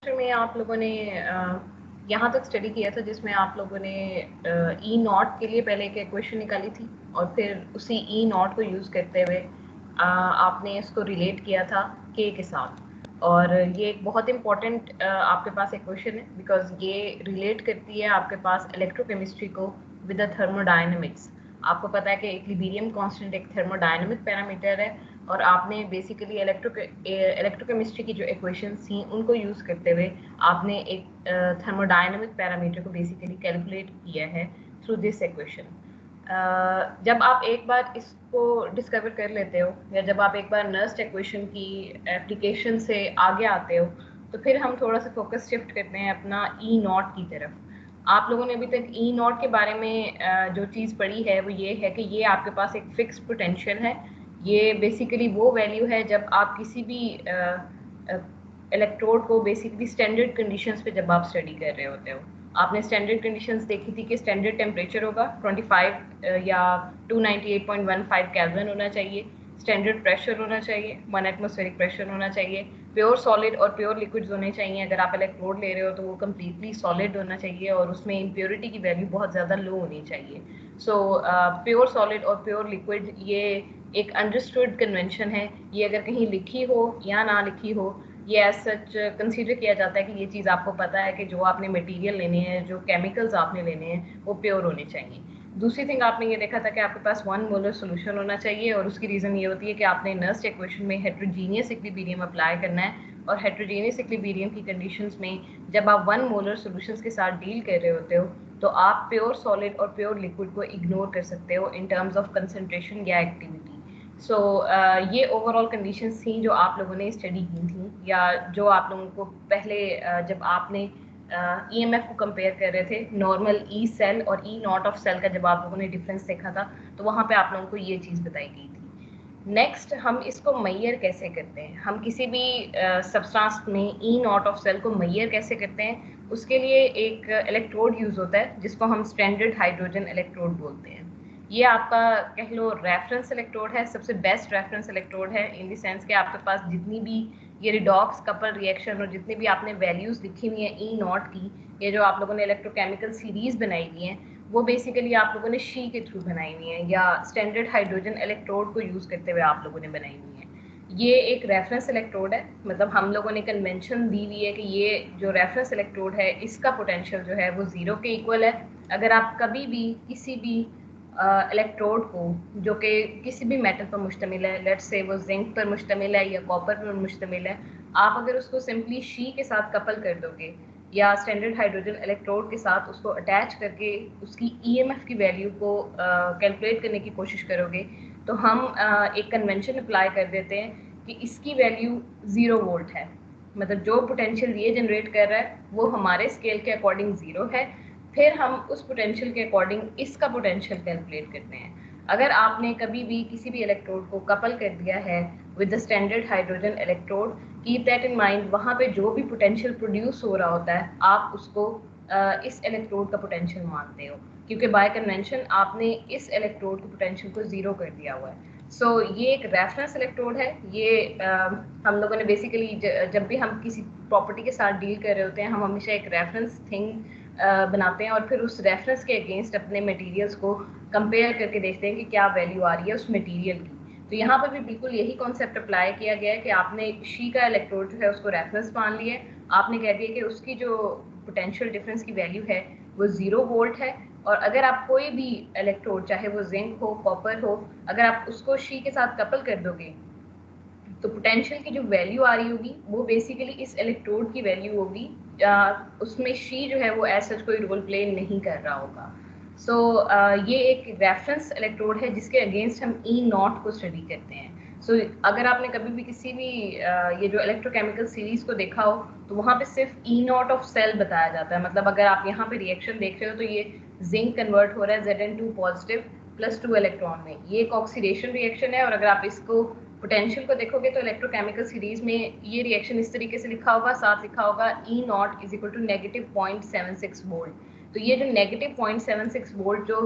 Semester में आप लोगों ने यहाँ तक स्टडी किया था जिसमें आप लोगों ने ई नॉट के लिए पहले एक इक्वेशन निकाली थी और फिर उसी ई नॉट को यूज़ करते हुए आपने इसको रिलेट किया था के साथ। और ये एक बहुत इम्पॉर्टेंट आपके पास इक्वेशन है बिकॉज ये रिलेट करती है आपके पास इलेक्ट्रोकेमिस्ट्री को विद द थर्मोडायनेमिक्स। आपको पता है कि इक्विलिब्रियम कांस्टेंट एक थर्मोडायनेमिक पैरामीटर है और आपने बेसिकली इलेक्ट्रोकेमिस्ट्री की जो इक्वेशंस थी उनको यूज़ करते हुए आपने एक थर्मोडायनेमिक पैरामीटर को बेसिकली कैलकुलेट किया है थ्रू दिस इक्वेशन। जब आप एक बार इसको डिस्कवर कर लेते हो या जब आप एक बार नर्स्ट इक्वेशन की एप्लीकेशन से आगे आते हो तो फिर हम थोड़ा सा फोकस शिफ्ट करते हैं अपना ई नॉट की तरफ। आप लोगों ने अभी तक ई नॉट के बारे में जो चीज़ पढ़ी है वो ये है कि ये आपके पास एक फिक्स पोटेंशियल है। ये बेसिकली वो वैल्यू है जब आप किसी भी इलेक्ट्रोड को बेसिकली स्टैंडर्ड कंडीशंस पे जब आप स्टडी कर रहे होते हो। आपने स्टैंडर्ड कंडीशंस देखी थी कि स्टैंडर्ड टेम्परेचर होगा 25 या 298.15 केल्विन होना चाहिए, स्टैंडर्ड प्रेशर होना चाहिए 1 एटमॉस्फेरिक प्रेशर होना चाहिए, प्योर सॉलिड और प्योर लिक्विड्स होने चाहिए। अगर आप इलेक्ट्रोड ले रहे हो तो वो कम्प्लीटली सॉलिड होना चाहिए और उसमें इम्प्योरिटी की वैल्यू बहुत ज़्यादा लो होनी चाहिए। सो प्योर सॉलिड और प्योर लिक्विड ये एक अंडरस्टूड कन्वेंशन है। ये अगर कहीं लिखी हो या ना लिखी हो ये एज सच कंसीडर किया जाता है कि ये चीज़ आपको पता है कि जो आपने मटेरियल लेने हैं, जो केमिकल्स आपने लेने हैं वो प्योर होने चाहिए। दूसरी थिंग आपने ये देखा था कि आपके पास 1 मोलर सोल्यूशन होना चाहिए और उसकी रीज़न ये होती है कि आपने नर्स्ट इक्वेशन में हेट्रोजीनियस इक्विलिब्रियम अप्लाई करना है और हेट्रोजीनियस इक्विलिब्रियम की कंडीशंस में जब आप 1 मोलर सोल्यूशंस के साथ डील कर रहे होते हो तो आप प्योर सॉलिड और प्योर लिक्विड को इग्नोर कर सकते हो इन टर्म्स ऑफ कंसंट्रेशन या एक्टिविटी। सो ये ओवरऑल कंडीशंस थी जो आप लोगों ने स्टडी की थी या जो आप लोगों को पहले जब आपने ईएमएफ को कंपेयर कर रहे थे नॉर्मल ई सेल और ई नॉट ऑफ सेल का जब आप लोगों ने डिफरेंस देखा था तो वहाँ पे आप लोगों को ये चीज़ बताई गई थी। नेक्स्ट हम इसको मैयर कैसे करते हैं, हम किसी भी सब्सटेंस में ई नॉट ऑफ सेल को मैयर कैसे करते हैं। उसके लिए एक इलेक्ट्रोड यूज़ होता है जिसको हम स्टैंडर्ड हाइड्रोजन इलेक्ट्रोड बोलते हैं। ये आपका कह लो रेफरेंस इलेक्ट्रोड है, सबसे बेस्ट रेफरेंस इलेक्ट्रोड है इन द सेंस कि आपके पास जितनी भी ये रिडॉक्स कपल रिएक्शन और जितनी भी आपने वैल्यूज लिखी हुई हैं ई नॉट की, ये जो आप लोगों ने इलेक्ट्रोकेमिकल सीरीज बनाई हुई हैं वो बेसिकली आप लोगों ने शी के थ्रू बनाई हुई हैं या स्टैंडर्ड हाइड्रोजन इलेक्ट्रोड को यूज़ करते हुए आप लोगों ने बनाई हुई हैं। ये एक रेफरेंस इलेक्ट्रोड है, मतलब हम लोगों ने कन्वेंशन दी हुई है कि ये जो रेफरेंस इलेक्ट्रोड है इसका पोटेंशियल जो है वो 0 के इक्वल है। अगर आप कभी भी किसी भी इलेक्ट्रोड को जो कि किसी भी मेटल पर मुश्तमिल है, लेट्स से वो जिंक पर मुश्तमिल है या कॉपर पर मुश्तमिल है, आप अगर उसको सिंपली शी के साथ कपल कर दोगे या स्टैंडर्ड हाइड्रोजन इलेक्ट्रोड के साथ उसको अटैच करके उसकी ईएमएफ की वैल्यू को कैलकुलेट करने की कोशिश करोगे तो हम एक कन्वेंशन अप्लाई कर देते हैं कि इसकी वैल्यू 0 वोल्ट है। मतलब जो पोटेंशियल ये जनरेट कर रहा है वो हमारे स्केल के अकॉर्डिंग 0 है। फिर हम उस पोटेंशियल के अकॉर्डिंग इसका पोटेंशियल कैलकुलेट करते हैं। अगर आपने कभी भी किसी भी इलेक्ट्रोड को कपल कर दिया है with the standard hydrogen electrode, keep that in mind, वहाँ पे जो भी पोटेंशियल प्रोड्यूस हो रहा होता है आप उसको इस इलेक्ट्रोड का पोटेंशियल मानते हो क्योंकि बाय कन्वेंशन आपने इस इलेक्ट्रोड के पोटेंशियल को 0 कर दिया हुआ है। सो ये एक रेफरेंस इलेक्ट्रोड है। ये हम लोगों ने बेसिकली जब भी हम किसी प्रॉपर्टी के साथ डील कर रहे होते हैं हम हमेशा एक रेफरेंस थिंग बनाते हैं और फिर उस रेफरेंस के अगेंस्ट अपने मटेरियल्स को कंपेयर करके देखते हैं कि क्या वैल्यू आ रही है उस मटेरियल की। तो यहाँ पर भी बिल्कुल यही कॉन्सेप्ट अप्लाई किया गया है कि आपने शी का इलेक्ट्रोड जो है उसको रेफरेंस मान लिया है, आपने कह दिया कि उसकी जो पोटेंशियल डिफरेंस की वैल्यू है वो 0 वोल्ट है और अगर आप कोई भी इलेक्ट्रोड चाहे वो जिंक हो कॉपर हो अगर आप उसको शी के साथ कपल कर दोगे तो पोटेंशियल की जो वैल्यू आ रही होगी वो बेसिकली इस इलेक्ट्रोड की वैल्यू होगी। उसमें शी जो है वो ऐसा कोई रोल प्ले नहीं कर रहा होगा। सो ये एक रेफरेंस इलेक्ट्रोड है जिसके अगेंस्ट हम ई नॉट को स्टडी करते हैं। सो अगर आपने कभी भी किसी भी ये जो इलेक्ट्रोकेमिकल सीरीज को देखा हो तो वहाँ पे सिर्फ ई नॉट ऑफ सेल बताया जाता है। मतलब अगर आप यहाँ पे रिएक्शन देख रहे हो तो ये जिंक कन्वर्ट हो रहा है Zn2 पॉजिटिव प्लस 2 इलेक्ट्रॉन में, ये एक ऑक्सीडेशन रिएक्शन है। और अगर आप इसको पोटेंशियल को देखोगे तो इलेक्ट्रोकेमिकल सीरीज में ये रिएक्शन इस तरीके से लिखा होगा, साथ लिखा होगा E naught is equal to negative 0.76 volt. तो ये जो नेगेटिव 0.76 वोल्ट जो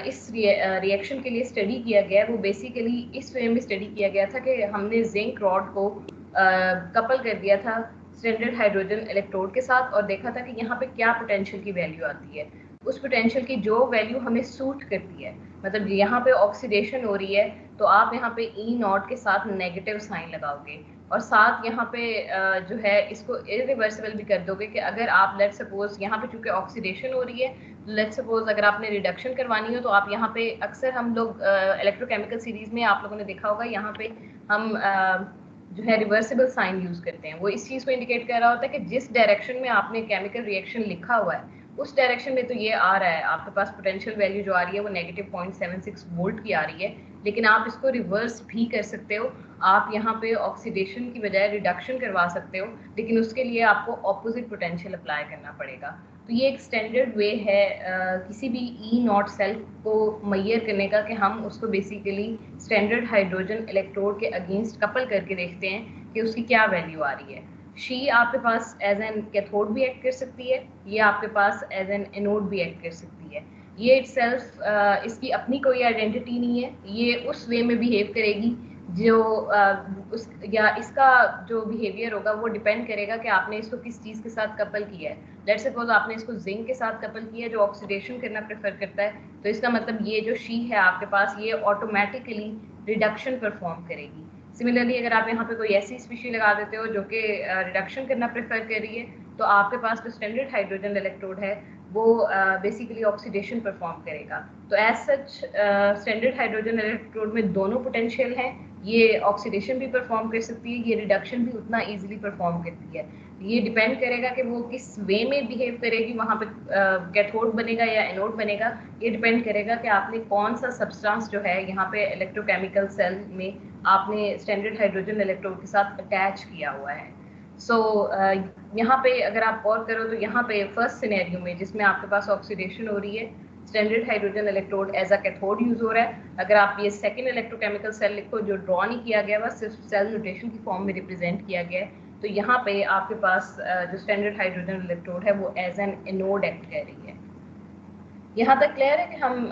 इस रिएक्शन के लिए स्टडी किया गया है वो बेसिकली इस वे में स्टडी किया गया था कि हमने जिंक रॉड को कपल कर दिया था स्टैंडर्ड हाइड्रोजन इलेक्ट्रोड के साथ और देखा था कि यहाँ पे क्या पोटेंशियल की वैल्यू आती है। उस पोटेंशियल की जो वैल्यू हमें सूट करती है, मतलब यहाँ पे ऑक्सीडेशन हो रही है तो आप यहाँ पे E0 के साथ नेगेटिव साइन लगाओगे और साथ यहाँ पे जो है इसको इरिवर्सिबल भी कर दोगे कि अगर आप लेट सपोज यहाँ पे चूंकि ऑक्सीडेशन हो रही है, लेट सपोज अगर आपने रिडक्शन करवानी हो तो आप यहाँ पे अक्सर हम लोग इलेक्ट्रोकेमिकल सीरीज में आप लोगों ने देखा होगा यहाँ पे हम जो है रिवर्सिबल साइन यूज करते हैं। वो इस चीज को इंडिकेट कर रहा होता है कि जिस डायरेक्शन में आपने केमिकल रिएक्शन लिखा हुआ है उस डायरेक्शन में तो ये आ रहा है, आपके पास पोटेंशियल वैल्यू जो आ रही है वो -0.76 वोल्ट की आ रही है, लेकिन आप इसको रिवर्स भी कर सकते हो। आप यहाँ पे ऑक्सीडेशन की बजाय रिडक्शन करवा सकते हो, लेकिन उसके लिए आपको ऑपोजिट पोटेंशियल अप्लाई करना पड़ेगा। तो ये एक स्टैंडर्ड वे है किसी भी E0 सेल को मैयर करने का कि हम उसको बेसिकली स्टैंडर्ड हाइड्रोजन इलेक्ट्रोड के अगेंस्ट कपल करके देखते हैं कि उसकी क्या वैल्यू आ रही है। शी आपके पास एज एन कैथोड भी एक्ट कर सकती है, ये आपके पास एज एन एनोड भी एक्ट कर सकती है। ये इटसेल्फ इसकी अपनी कोई आइडेंटिटी नहीं है, ये उस वे में बिहेव करेगी जो उस या इसका जो बिहेवियर होगा वो डिपेंड करेगा कि आपने इसको किस चीज़ के साथ कपल किया है। लेट्स सपोज आपने इसको जिंक के साथ कपल किया है जो ऑक्सीडेशन करना प्रेफर करता है, तो इसका मतलब ये जो शी है आपके पास ये ऑटोमेटिकली रिडक्शन परफॉर्म करेगी। सिमिलरली अगर आप यहाँ पे कोई ऐसी स्पीशी लगा देते हो जो कि रिडक्शन करना प्रेफर कर रही है, तो आपके पास जो स्टैंडर्ड हाइड्रोजन इलेक्ट्रोड है वो बेसिकली ऑक्सीडेशन परफॉर्म करेगा। तो as such standard hydrogen electrode में दोनों पोटेंशियल हैं, ये ऑक्सीडेशन भी परफॉर्म कर सकती है, ये रिडक्शन भी उतना ईजिली परफॉर्म करती है। ये डिपेंड करेगा कि वो किस वे में बिहेव करेगी, वहाँ पे कैथोड बनेगा या एनोड बनेगा, ये डिपेंड करेगा कि आपने कौन सा सब्सटेंस जो है यहाँ पे इलेक्ट्रोकेमिकल सेल में आपने स्टैंडर्ड हाइड्रोजन इलेक्ट्रोड के साथ अटैच किया हुआ है। सो यहाँ पे अगर आप गौर करो तो यहाँ पे फर्स्ट सिनेरियो में जिसमें आपके पास ऑक्सीडेशन हो रही है, standard hydrogen electrode as a cathode use हो रहा है। अगर आप ये सेकंड इलेक्ट्रोकेमिकल सेल लिखो जो ड्रॉ नहीं किया गया हुआ, सिर्फ सेल नोटेशन की फॉर्म में रिप्रेजेंट किया गया है, तो यहाँ पे आपके पास जो स्टैंडर्ड हाइड्रोजन इलेक्ट्रोड है वो एज एन एनोड एक्ट कर रही है। यहाँ तक क्लियर है कि हम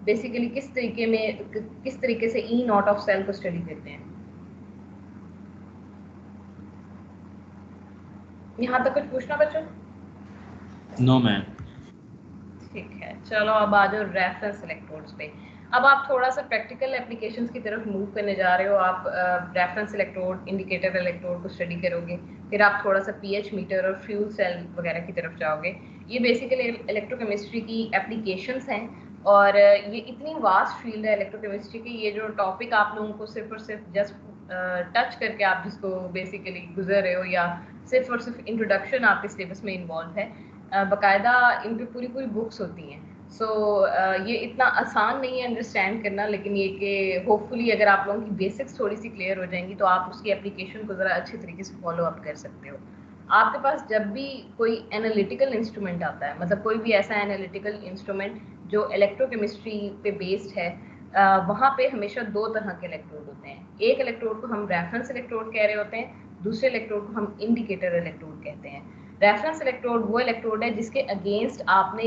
बेसिकली किस तरीके से E0 ऑफ सेल को स्टडी करते हैं। यहाँ तक कुछ पूछना बच्चों? No ma'am. ठीक है, चलो अब आ जाओ रेफरेंस इलेक्ट्रोड्स पे। अब आप थोड़ा सा प्रैक्टिकल एप्लीकेशंस की तरफ मूव करने जा रहे हो। आप रेफरेंस इलेक्ट्रोड, इंडिकेटर इलेक्ट्रोड को स्टडी करोगे, फिर आप थोड़ा सा पीएच मीटर और फ्यूल सेल वगैरह की तरफ जाओगे। ये बेसिकली इलेक्ट्रोकेमिस्ट्री की एप्लीकेशंस हैं और ये इतनी वास्ट फील्ड है इलेक्ट्रोकेमिस्ट्री की। ये जो टॉपिक आप लोगों को सिर्फ और सिर्फ जस्ट टच करके आप जिसको बेसिकली गुजर रहे हो या सिर्फ और सिर्फ इंट्रोडक्शन आपके सिलेबस में इन्वॉल्व है, बाकायदा इन पे पूरी पूरी बुक्स होती हैं। सो ये इतना आसान नहीं है अंडरस्टैंड करना, लेकिन ये कि होपफुली अगर आप लोगों की बेसिक्स थोड़ी सी क्लियर हो जाएंगी तो आप उसकी एप्लीकेशन को ज़रा अच्छे तरीके से फॉलो अप कर सकते हो। आपके पास जब भी कोई एनालिटिकल इंस्ट्रूमेंट आता है, मतलब कोई भी ऐसा एनालिटिकल इंस्ट्रूमेंट जो इलेक्ट्रोकेमिस्ट्री पे बेस्ड है, वहाँ पे हमेशा दो तरह के इलेक्ट्रोड होते हैं। एक इलेक्ट्रोड को हम रेफरेंस इलेक्ट्रोड कह रहे होते हैं, दूसरे इलेक्ट्रोड को हम इंडिकेटर इलेक्ट्रोड कहते हैं। रेफरेंस इलेक्ट्रोड वो इलेक्ट्रोड है जिसके अगेंस्ट आपने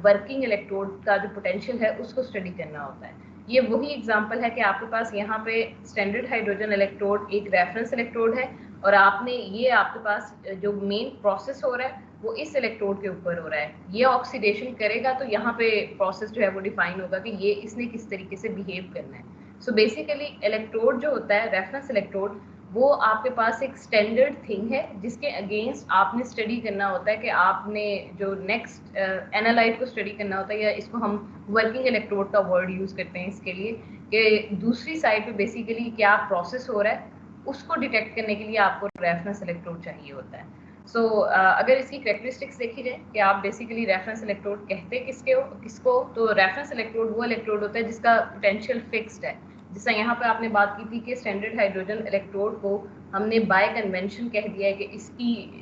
वर्किंग इलेक्ट्रोड का जो पोटेंशियल है उसको स्टडी करना होता है। ये वही एग्जांपल है कि आपके पास यहाँ पे स्टैंडर्ड हाइड्रोजन इलेक्ट्रोड एक रेफरेंस इलेक्ट्रोड है और आपने ये आपके पास जो मेन प्रोसेस हो रहा है वो इस इलेक्ट्रोड के ऊपर हो रहा है। ये ऑक्सीडेशन करेगा तो यहाँ पे प्रोसेस जो है वो डिफाइन होगा कि ये इसने किस तरीके से बिहेव करना है। सो बेसिकली इलेक्ट्रोड जो होता है रेफरेंस इलेक्ट्रोड, वो आपके पास एक स्टैंडर्ड थिंग है जिसके अगेंस्ट आपने स्टडी करना होता है कि आपने जो नेक्स्ट एनालाइट को स्टडी करना होता है, या इसको हम वर्किंग इलेक्ट्रोड का वर्ड यूज करते हैं इसके लिए कि दूसरी साइड पे बेसिकली क्या प्रोसेस हो रहा है उसको डिटेक्ट करने के लिए आपको रेफरेंस इलेक्ट्रोड चाहिए होता है। सो अगर इसकी कैरेक्टरिस्टिक्स देखी जाए कि आप बेसिकली रेफरेंस इलेक्ट्रोड कहते किसको, तो रेफरेंस इलेक्ट्रोड वो इलेक्ट्रोड होता है जिसका पोटेंशियल फिक्स्ड है। जैसा यहाँ पे आपने बात की थी कि स्टैंडर्ड हाइड्रोजन इलेक्ट्रोड को हमने बाय कन्वेंशन कह दिया है कि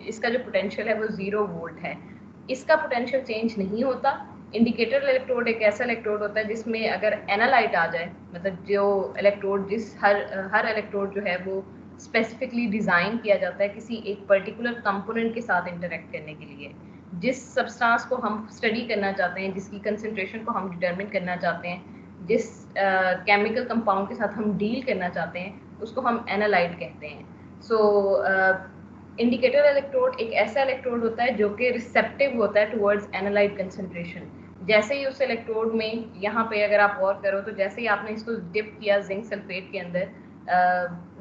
इसका जो पोटेंशियल है वो 0 वोल्ट है, इसका पोटेंशियल चेंज नहीं होता। इंडिकेटर इलेक्ट्रोड एक ऐसा इलेक्ट्रोड होता है जिसमें अगर एनालाइट आ जाए, मतलब जो इलेक्ट्रोड हर इलेक्ट्रोड जो है वो स्पेसिफिकली डिज़ाइन किया जाता है किसी एक पर्टिकुलर कंपोनेंट के साथ इंटरेक्ट करने के लिए। जिस सब्सटेंस को हम स्टडी करना चाहते हैं, जिसकी कंसंट्रेशन को हम डिटरमिन करना चाहते हैं, जिस केमिकल कंपाउंड के साथ हम डील करना चाहते हैं, उसको हम एनालाइट कहते हैं। सो इंडिकेटर इलेक्ट्रोड एक ऐसा इलेक्ट्रोड होता है जो कि रिसेप्टिव होता है टुवर्ड्स एनालाइट कंसंट्रेशन। जैसे ही उस इलेक्ट्रोड में, यहाँ पे अगर आप गौर करो तो जैसे ही आपने इसको डिप किया जिंक सल्फेट के अंदर,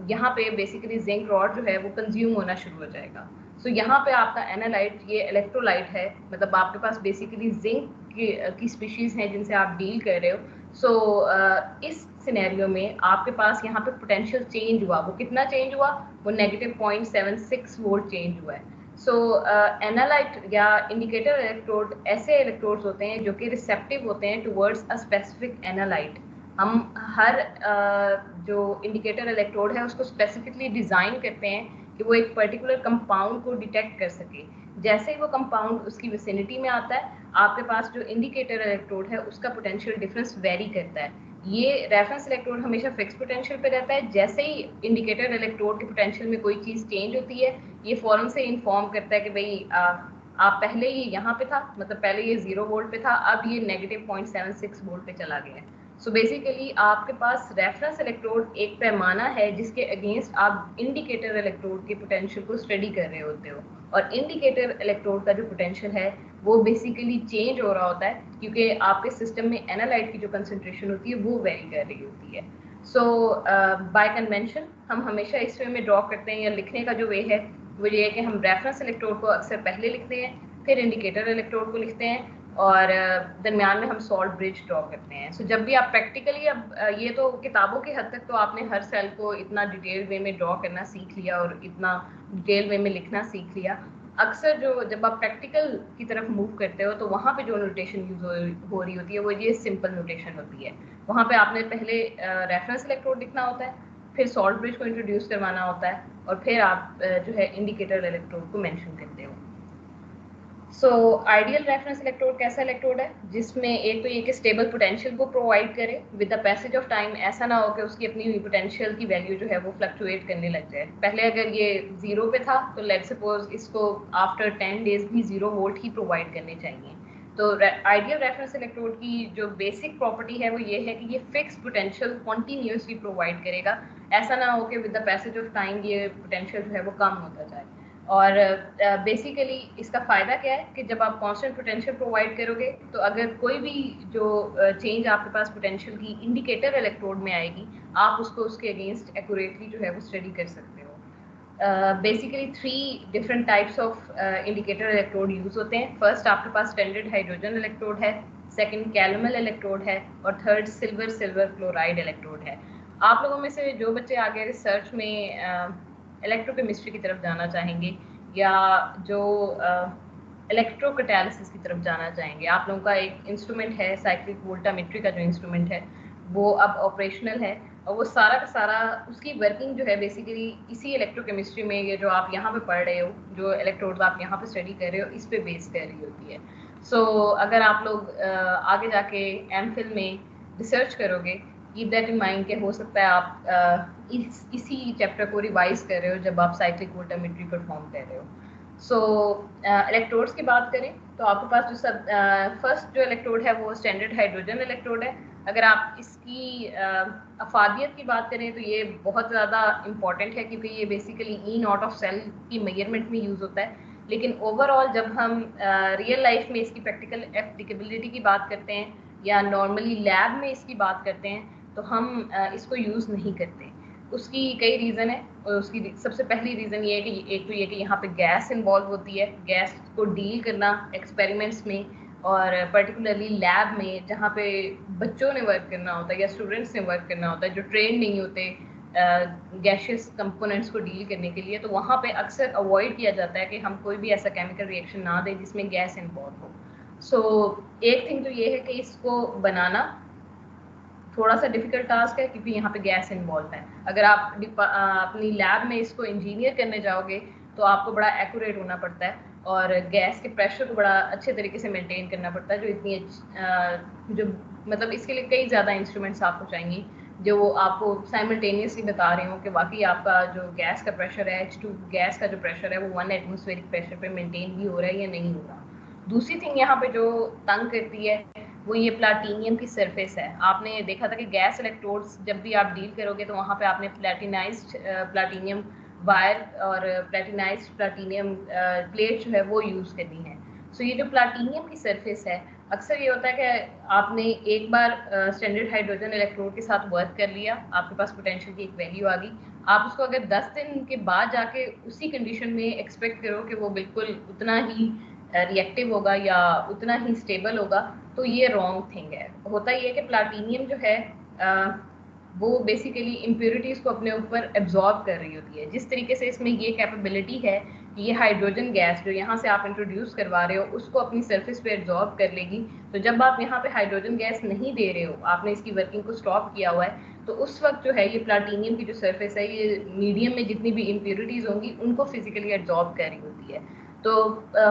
यहाँ पे बेसिकली जिंक रॉड जो है वो कंज्यूम होना शुरू हो जाएगा। सो यहाँ पे आपका एनालाइट ये इलेक्ट्रोलाइट है, मतलब आपके पास बेसिकली जिंक की स्पीशीज हैं जिनसे आप डील कर रहे हो। सो इस सिनेरियो में आपके पास यहाँ पे पोटेंशियल चेंज हुआ, वो कितना चेंज हुआ, वो -0.76 वोल्ट चेंज हुआ है। सो एनालाइट या इंडिकेटर इलेक्ट्रोड ऐसे इलेक्ट्रोड्स होते हैं जो कि रिसेप्टिव होते हैं टुवर्ड्स अ स्पेसिफिक एनालाइट। हम हर जो इंडिकेटर इलेक्ट्रोड है उसको स्पेसिफिकली डिज़ाइन करते हैं कि वो एक पर्टिकुलर कंपाउंड को डिटेक्ट कर सके। जैसे ही वो कंपाउंड उसकी विसिनिटी में आता है, आपके पास जो इंडिकेटर इलेक्ट्रोड है उसका पोटेंशियल डिफरेंस वेरी करता है। ये रेफरेंस इलेक्ट्रोड हमेशा फिक्स पोटेंशियल पे रहता है। जैसे ही इंडिकेटर इलेक्ट्रोड के पोटेंशियल में कोई चीज़ चेंज होती है, ये फौरन से इन्फॉर्म करता है कि भाई आप पहले ये यहाँ पे था, मतलब पहले ये 0 वोल्ट पे था, अब ये -0.76 वोल्ट पे चला गया है। सो बेसिकली आपके पास रेफरेंस इलेक्ट्रोड एक पैमाना है जिसके अगेंस्ट आप इंडिकेटर इलेक्ट्रोड के पोटेंशियल को स्टडी कर रहे होते हो। और इंडिकेटर इलेक्ट्रोड का जो पोटेंशियल है वो बेसिकली चेंज हो रहा होता है क्योंकि आपके सिस्टम में एनालाइट की जो कंसंट्रेशन होती है वो वेरी कर रही होती है। सो बाय कन्वेंशन हम हमेशा इस वे में ड्रॉ करते हैं, या लिखने का जो वे है वो ये है कि हम रेफरेंस इलेक्ट्रोड को अक्सर पहले लिखते हैं, फिर इंडिकेटर इलेक्ट्रोड को लिखते हैं, और दरमियान में हम सॉल्ट ब्रिज ड्रॉ करते हैं। सो जब भी आप प्रैक्टिकली, अब ये तो किताबों की हद तक तो आपने हर सेल को इतना डिटेल वे में ड्रॉ करना सीख लिया और इतना डिटेल वे में लिखना सीख लिया। अक्सर जो जब आप प्रैक्टिकल की तरफ मूव करते हो तो वहाँ पे जो नोटेशन यूज हो रही होती है वो ये सिंपल नोटेशन होती है। वहाँ पे आपने पहले रेफरेंस इलेक्ट्रोड लिखना होता है, फिर सॉल्ट ब्रिज को इंट्रोड्यूस करवाना होता है, और फिर आप जो है इंडिकेटर इलेक्ट्रोड को मेंशन करते हो। सो आइडियल रेफरेंस इलेक्ट्रोड कैसा इलेक्ट्रोड है जिसमें एक तो ये कि स्टेबल पोटेंशियल को प्रोवाइड करे with the passage of time. ऐसा ना हो कि उसकी अपनी हुई पोटेंशियल की वैल्यू जो है वो फ्लक्चुएट करने लग जाए। पहले अगर ये 0 पे था तो लेट्स सपोज इसको आफ्टर 10 डेज भी 0 वोल्ट ही प्रोवाइड करने चाहिए। तो आइडियल रेफरेंस इलेक्ट्रोड की जो बेसिक प्रॉपर्टी है वो ये है कि ये फिक्स पोटेंशियल कॉन्टीन्यूसली प्रोवाइड करेगा। ऐसा ना हो कि with the passage of time ये पोटेंशियल जो है वो कम होता जाए। और बेसिकली इसका फ़ायदा क्या है कि जब आप कांस्टेंट पोटेंशियल प्रोवाइड करोगे तो अगर कोई भी जो चेंज आपके पास पोटेंशियल की इंडिकेटर इलेक्ट्रोड में आएगी, आप उसको उसके अगेंस्ट एक्यूरेटली जो है वो स्टडी कर सकते हो। Basically 3 different types of indicator electrode use होते हैं। फर्स्ट आपके पास स्टैंडर्ड हाइड्रोजन इलेक्ट्रोड है, सेकंड कैलमल इलेक्ट्रोड है, और थर्ड सिल्वर क्लोराइड इलेक्ट्रोड है। आप लोगों में से जो बच्चे आगे रिसर्च में इलेक्ट्रोकेमिस्ट्री की तरफ जाना चाहेंगे या जो इलेक्ट्रोकैटालिसिस की तरफ जाना चाहेंगे, आप लोगों का एक इंस्ट्रूमेंट है साइक्लिक वोल्टामेट्री का जो इंस्ट्रूमेंट है वो अब ऑपरेशनल है, और वो सारा का सारा उसकी वर्किंग जो है बेसिकली इसी इलेक्ट्रोकेमिस्ट्री में, ये जो आप यहाँ पे पढ़ रहे हो, जो इलेक्ट्रोड्स आप यहाँ पे स्टडी कर रहे हो, इस पे बेस कर रही होती है। सो अगर आप लोग आगे जाके एमफिल में रिसर्च करोगे, कीप दैट इन माइंड कि हो सकता है आप इसी चैप्टर को रिवाइज कर रहे हो जब आप साइक्लिक वोल्टामेट्री परफॉर्म कर रहे हो। सो इलेक्ट्रोड्स की बात करें तो आपके पास जो फर्स्ट जो इलेक्ट्रोड है वो स्टैंडर्ड हाइड्रोजन इलेक्ट्रोड है। अगर आप इसकी अफादियत की बात करें तो ये बहुत ज़्यादा इंपॉर्टेंट है क्योंकि ये basically E naught of cell की मेजरमेंट में यूज़ होता है। लेकिन ओवरऑल जब हम रियल लाइफ में इसकी प्रैक्टिकल एप्लीकेबिलिटी की बात करते हैं या नॉर्मली लैब में इसकी बात करते हैं तो हम इसको यूज़ नहीं करते। उसकी कई रीज़न है, और उसकी सबसे पहली रीज़न ये है कि एक तो ये कि यहाँ पे गैस इन्वॉल्व होती है। गैस को डील करना एक्सपेरिमेंट्स में और पर्टिकुलरली लैब में जहाँ पे बच्चों ने वर्क करना होता है या स्टूडेंट्स ने वर्क करना होता है जो ट्रेन नहीं होते गैशियस कंपोनेंट्स को डील करने के लिए, तो वहाँ पे अक्सर अवॉइड किया जाता है कि हम कोई भी ऐसा केमिकल रिएक्शन ना दें जिसमें गैस इन्वॉल्व हो। सो एक थिंग तो ये है कि इसको बनाना थोड़ा सा डिफिकल्ट टास्क है क्योंकि यहाँ पे गैस इन्वॉल्व है। अगर आप अपनी लैब में इसको इंजीनियर करने जाओगे तो आपको बड़ा एक्यूरेट होना पड़ता है और गैस के प्रेशर को बड़ा अच्छे तरीके से मेंटेन करना पड़ता है, जो इतनी जो मतलब इसके लिए कई ज़्यादा इंस्ट्रूमेंट्स आपको चाहिए जो वो आपको साइमल्टेनियसली बता रहे हो कि वाकई आपका जो गैस का प्रेशर है, H2 गैस का जो प्रेशर है वो 1 एटमॉस्फेरिक प्रेशर पे मेंटेन भी हो रहा है या नहीं हो रहा। दूसरी थिंग यहाँ पे जो तंग करती है वो ये प्लाटीनियम की सरफेस है। आपने देखा था कि गैस इलेक्ट्रोड्स जब भी आप डील करोगे तो वहाँ पे आपने प्लेटिनाइज्ड प्लाटीनियम वायर और प्लेटिनाइज्ड प्लाटीनियम प्लेट जो है वो यूज़ करनी है। सो ये जो प्लाटीनियम की सरफेस है, अक्सर ये होता है कि आपने एक बार स्टैंडर्ड हाइड्रोजन इलेक्ट्रोड के साथ वर्क कर लिया, आपके पास पोटेंशियल की एक वैल्यू आ गई, आप उसको अगर 10 दिन के बाद जाके उसी कंडीशन में एक्सपेक्ट करो कि वो बिल्कुल उतना ही रिएक्टिव होगा या उतना ही स्टेबल होगा, तो ये रॉन्ग थिंग है। होता ये है कि प्लाटीनियम जो है वो बेसिकली इम्प्योरिटीज़ को अपने ऊपर एब्जॉर्ब कर रही होती है। जिस तरीके से इसमें ये कैपेबिलिटी है कि ये हाइड्रोजन गैस जो यहाँ से आप इंट्रोड्यूस करवा रहे हो उसको अपनी सरफेस पे एब्जॉर्ब कर लेगी। तो जब आप यहाँ पे हाइड्रोजन गैस नहीं दे रहे हो, आपने इसकी वर्किंग को स्टॉप किया हुआ है, तो उस वक्त जो है ये प्लाटीनियम की जो सरफेस है ये मीडियम में जितनी भी इम्प्योरिटीज़ होंगी उनको फिजिकली एब्जॉर्ब कर रही होती है। तो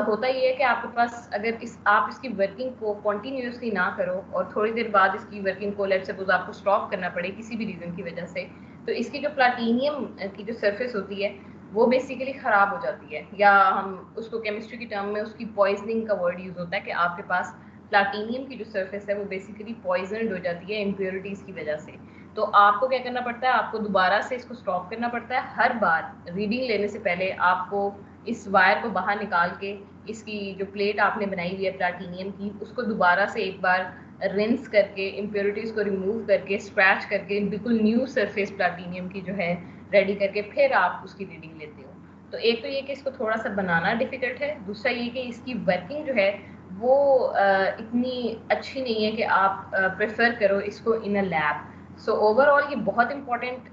होता ये है कि आपके पास अगर आप इसकी वर्किंग को कॉन्टीन्यूसली ना करो और थोड़ी देर बाद इसकी वर्किंग को लेट्स सपोज आपको स्टॉप करना पड़े किसी भी रीज़न की वजह से, तो इसकी जो प्लाटीनियम की जो सरफेस होती है वो बेसिकली ख़राब हो जाती है, या हम उसको केमिस्ट्री की टर्म में उसकी पॉइजनिंग का वर्ड यूज़ होता है कि आपके पास प्लाटीनियम की जो सरफेस है वो बेसिकली पॉइजनड हो जाती है इम्प्योरिटीज़ की वजह से। तो आपको क्या करना पड़ता है, आपको दोबारा से इसको स्टॉप करना पड़ता है। हर बार रीडिंग लेने से पहले आपको इस वायर को बाहर निकाल के इसकी जो प्लेट आपने बनाई हुई है प्लाटीनियम की, उसको दोबारा से एक बार रिंस करके इम्प्योरिटीज़ को रिमूव करके स्क्रैच करके बिल्कुल न्यू सरफेस प्लाटीनियम की जो है रेडी करके फिर आप उसकी रीडिंग लेते हो। तो एक तो ये कि इसको थोड़ा सा बनाना डिफ़िकल्ट है, दूसरा ये कि इसकी वर्किंग जो है वो इतनी अच्छी नहीं है कि आप प्रेफर करो इसको इन अ लैब। सो ओवरऑल ये बहुत इंपॉर्टेंट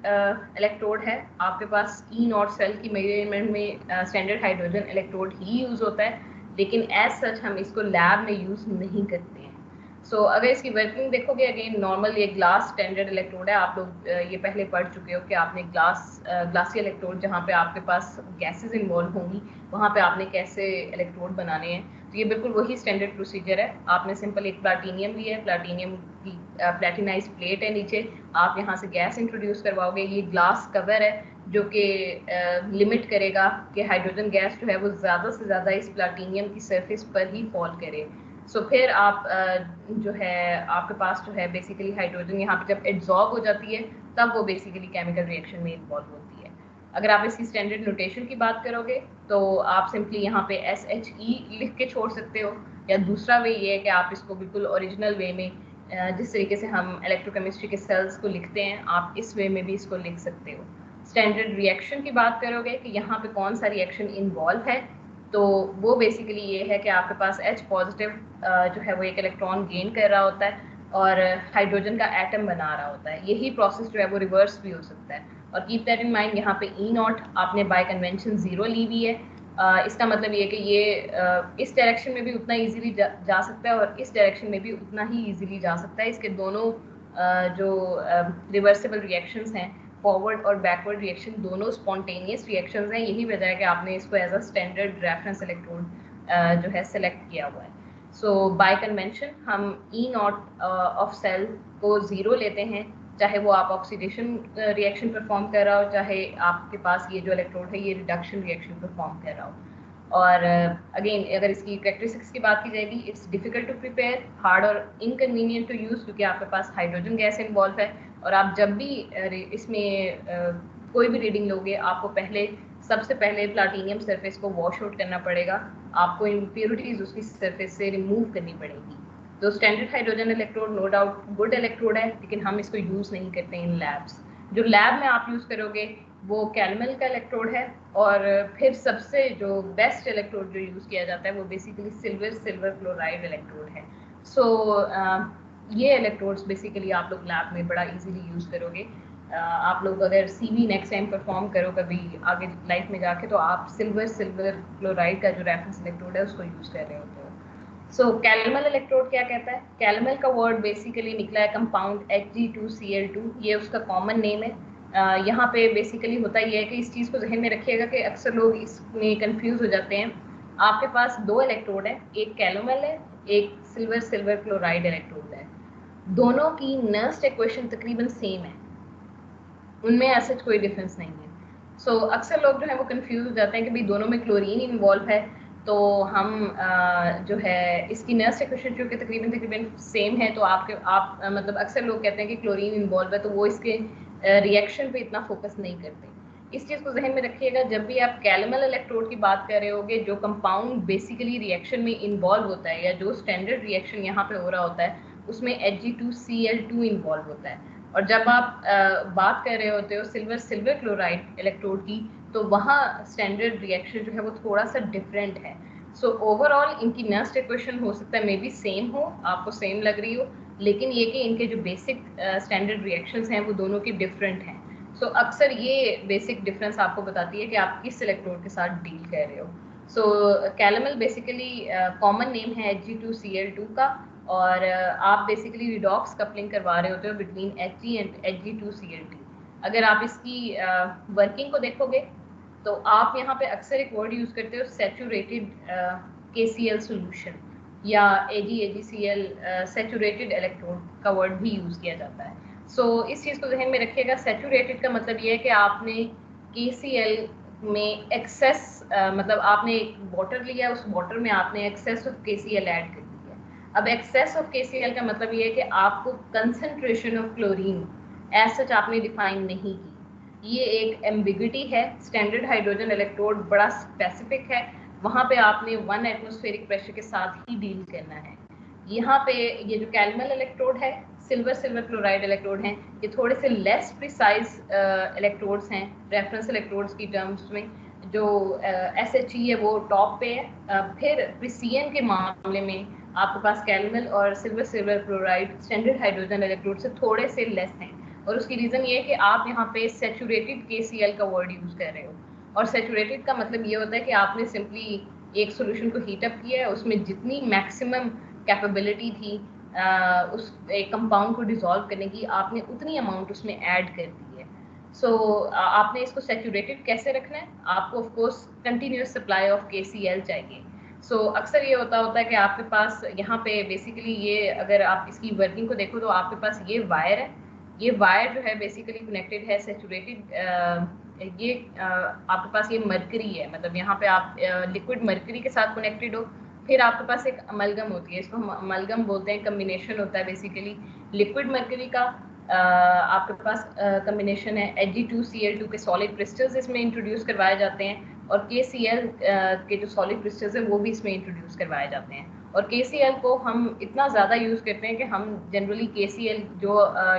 इलेक्ट्रोड है। आपके पास ई नॉट सेल की मेजरमेंट में स्टैंडर्ड हाइड्रोजन इलेक्ट्रोड ही यूज़ होता है, लेकिन एज सच हम इसको लैब में यूज़ नहीं करते हैं। सो अगर इसकी वर्किंग देखोगे, अगेन नॉर्मल ये ग्लास स्टैंडर्ड इलेक्ट्रोड है। आप लोग ये पहले पढ़ चुके हो कि आपने ग्लासी इलेक्ट्रोड जहाँ पे आपके पास गैसेस इन्वॉल्व होंगी वहाँ पे आपने कैसे इलेक्ट्रोड बनाने हैं। तो ये बिल्कुल वही स्टैंडर्ड प्रोसीजर है। आपने सिंपल एक प्लाटीनियम लिया है, प्लाटीनियम की प्लेटिनाइज प्लेट है नीचे, आप यहाँ से गैस इंट्रोड्यूस करवाओगे। ये ग्लास कवर है जो कि लिमिट करेगा कि हाइड्रोजन गैस जो है वो ज़्यादा से ज़्यादा इस प्लाटीनियम की सरफेस पर ही फॉल करे। सो फिर आप जो है आपके पास जो है बेसिकली हाइड्रोजन यहाँ पे जब एब्जॉर्ब हो जाती है तब वो बेसिकली केमिकल रिएक्शन में इन्वॉल्व होती है। अगर आप इसकी स्टैंडर्ड नोटेशन की बात करोगे तो आप सिंपली यहाँ पे SHE लिख के छोड़ सकते हो, या दूसरा वे ये है कि आप इसको बिल्कुल ओरिजिनल वे में जिस तरीके से हम इलेक्ट्रोकेमिस्ट्री के सेल्स को लिखते हैं आप इस वे में भी इसको लिख सकते हो। स्टैंडर्ड रिएक्शन की बात करोगे कि यहाँ पे कौन सा रिएक्शन इन्वॉल्व है, तो वो बेसिकली ये है कि आपके पास H पॉजिटिव जो है वो एक इलेक्ट्रॉन गेन कर रहा होता है और हाइड्रोजन का एटम बना रहा होता है। यही प्रोसेस जो है वो रिवर्स भी हो सकता है। और कीप दैट इन माइंड, यहाँ पे E नॉट आपने बाय कन्वेंशन 0 ली हुई है। इसका मतलब ये कि ये इस डायरेक्शन में भी उतना ईजिली जा सकता है और इस डायरेक्शन में भी उतना ही ईजिली जा सकता है। इसके दोनों जो रिवर्सिबल रिएक्शंस हैं, फॉरवर्ड और बैकवर्ड रिएक्शन, दोनों स्पॉन्टेनियस रिएक्शंस हैं। यही वजह है कि आपने इसको as a standard reference electrode जो है सेलेक्ट किया हुआ है। सो बाय कन्वेंशन हम E नॉट ऑफ सेल को 0 लेते हैं, चाहे वो आप ऑक्सीडेशन रिएक्शन परफॉर्म कर रहा हो, चाहे आपके पास ये जो इलेक्ट्रोड है ये रिडक्शन रिएक्शन परफॉर्म कर रहा हो। और अगेन अगर इसकी कैरेक्टरिस्टिक्स की बात की जाएगी, it's difficult to prepare, hard और इनकन्वीनियंट टू यूज़, क्योंकि आपके पास हाइड्रोजन गैस इन्वॉल्व है और आप जब भी इसमें कोई भी रीडिंग लोगे आपको सबसे पहले प्लाटीनियम सरफेस को वॉश आउट करना पड़ेगा, आपको इम्प्योरिटीज़ उसकी सरफेस से रिमूव करनी पड़ेगी। तो standard hydrogen electrode no doubt good electrode है, लेकिन हम इसको यूज़ नहीं करते इन लैब्स। जो लैब में आप यूज़ करोगे वो कैलमल का इलेक्ट्रोड है, और फिर सबसे जो बेस्ट इलेक्ट्रोड जो यूज़ किया जाता है वो बेसिकली सिल्वर क्लोराइड इलेक्ट्रोड है। सो ये इलेक्ट्रोड्स बेसिकली आप लोग लैब में बड़ा इजीली यूज़ करोगे। आप लोग अगर CV नेक्स्ट टाइम परफॉर्म करो कभी आगे लाइफ में जाके, तो आप सिल्वर क्लोराइड का जो रेफरेंस इलेक्ट्रोड है उसको यूज़ कर रहे होते हो। सो कैलमल इलेक्ट्रोड क्या कहता है? कैलमल का वर्ड बेसिकली निकला है कंपाउंड Hg2Cl2, ये उसका कॉमन नेम है। यहाँ पे बेसिकली होता ये है कि इस चीज़ को जहन में रखिएगा कि अक्सर लोग इसमें कंफ्यूज हो जाते हैं। आपके पास 2 इलेक्ट्रोड है, एक कैलमल है, एक सिल्वर क्लोराइड इलेक्ट्रोड है। दोनों की नर्स्ट इक्वेशन तकरीबन सेम है, उनमें ऐसा कोई डिफरेंस नहीं है। सो अक्सर लोग जो है वो कंफ्यूज हो जाते हैं कि भाई दोनों में क्लोरीन इन्वॉल्व है, तो हम जो है इसकी नर्स्ट इक्वेशन जो कि तकरीबन सेम है, तो मतलब अक्सर लोग कहते हैं कि क्लोरीन इन्वॉल्व है, तो वो इसके रिएक्शन पे इतना फोकस नहीं करते। इस चीज को जहन में रखिएगा जब भी आप कैलमल इलेक्ट्रोड की बात कर रहे होगे, जो कंपाउंड बेसिकली रिएक्शन में इन्वॉल्व होता है या जो स्टैंडर्ड रिएक्शन यहाँ पे हो रहा होता है उसमें Hg2Cl2 इन्वॉल्व होता है। और जब आप बात कर रहे होते हो सिल्वर सिल्वर क्लोराइड इलेक्ट्रोड की, तो वहाँ स्टैंडर्ड रिएक्शन जो है वो थोड़ा सा डिफरेंट है। सो ओवरऑल इनकी नेक्स्ट इक्वेशन हो सकता है मे बी सेम हो, आपको सेम लग रही हो, लेकिन ये कि इनके जो बेसिक स्टैंडर्ड रिएक्शंस हैं वो दोनों की डिफरेंट हैं। सो अक्सर ये बेसिक डिफरेंस आपको बताती है कि आप किस इलेक्ट्रोड के साथ डील कर रहे हो। सो कैलमल बेसिकली कॉमन नेम है Hg2Cl2 का, और आप बेसिकली रिडॉक्स कपलिंग करवा रहे होते हो बिटवीन Hg एंड Hg2Cl2। अगर आप इसकी वर्किंग को देखोगे तो आप यहाँ पे अक्सर एक वर्ड यूज करते हो सैचुरेटेड KCl सॉल्यूशन या AgCl सैचुरेटेड इलेक्ट्रोड का वर्ड भी यूज किया जाता है। सो इस चीज को ध्यान में रखिएगा, सैचुरेटेड का मतलब ये है कि आपने KCl में एक्सेस मतलब आपने एक वाटर लिया, उस वाटर में आपने एक्सेस ऑफ KCl ऐड कर दिया। अब एक्सेस ऑफ KCl का मतलब ये है कि आपको concentration of chlorine as such आपने डिफाइन नहीं की। ये एक एम्बिग्विटी है। स्टैंडर्ड हाइड्रोजन इलेक्ट्रोड बड़ा स्पेसिफिक है, वहां पे आपने 1 एटमॉस्फेरिक प्रेशर के साथ ही डील करना है। यहाँ पे ये जो कैलमल इलेक्ट्रोड है, सिल्वर सिल्वर क्लोराइड इलेक्ट्रोड हैं, ये थोड़े से लेस प्रिसाइज इलेक्ट्रोड्स हैं रेफरेंस इलेक्ट्रोड्स की टर्म्स में। जो SHE है वो टॉप पे है, फिर प्रिसियन के मामले में आपके पास कैलमल और silver silver chloride standard hydrogen electrode से थोड़े से लेस हैं। और उसकी रीजन ये है कि आप यहाँ पे सैचुरेटेड KCl का वर्ड यूज कर रहे हो, और सैचुरेटेड का मतलब ये होता है कि आपने सिंपली एक सॉल्यूशन को हीट अप किया है, उसमें जितनी मैक्सिमम कैपेबिलिटी थी उस एक कंपाउंड को डिसॉल्व करने की, आपने उतनी अमाउंट उसमें ऐड कर दी है। सो आपने इसको सैचुरेटेड कैसे रखना है, आपको of course continuous supply of KCl चाहिए। सो अक्सर ये होता है कि आपके पास यहाँ पे बेसिकली ये, अगर आप इसकी वर्किंग को देखो तो आपके पास ये वायर है, ये वायर जो है बेसिकली कनेक्टेड है सैचुरेटेड, ये आपके पास ये मरकरी है, मतलब यहाँ पे आप लिक्विड मरकरी के साथ कनेक्टेड हो। फिर आपके पास एक अमलगम होती है, इसको हम अमलगम बोलते हैं, कम्बिनेशन होता है बेसिकली लिक्विड मरकरी का। आपके पास कम्बिनेशन है Hg2Cl2 के सॉलिड क्रिस्टल्स इसमें इंट्रोड्यूस करवाए जाते हैं, और KCl के जो सॉलिड क्रिस्टल्स हैं वो भी इसमें इंट्रोड्यूस करवाए जाते हैं। और KCl को हम इतना ज़्यादा यूज़ करते हैं कि हम जनरली KCl जो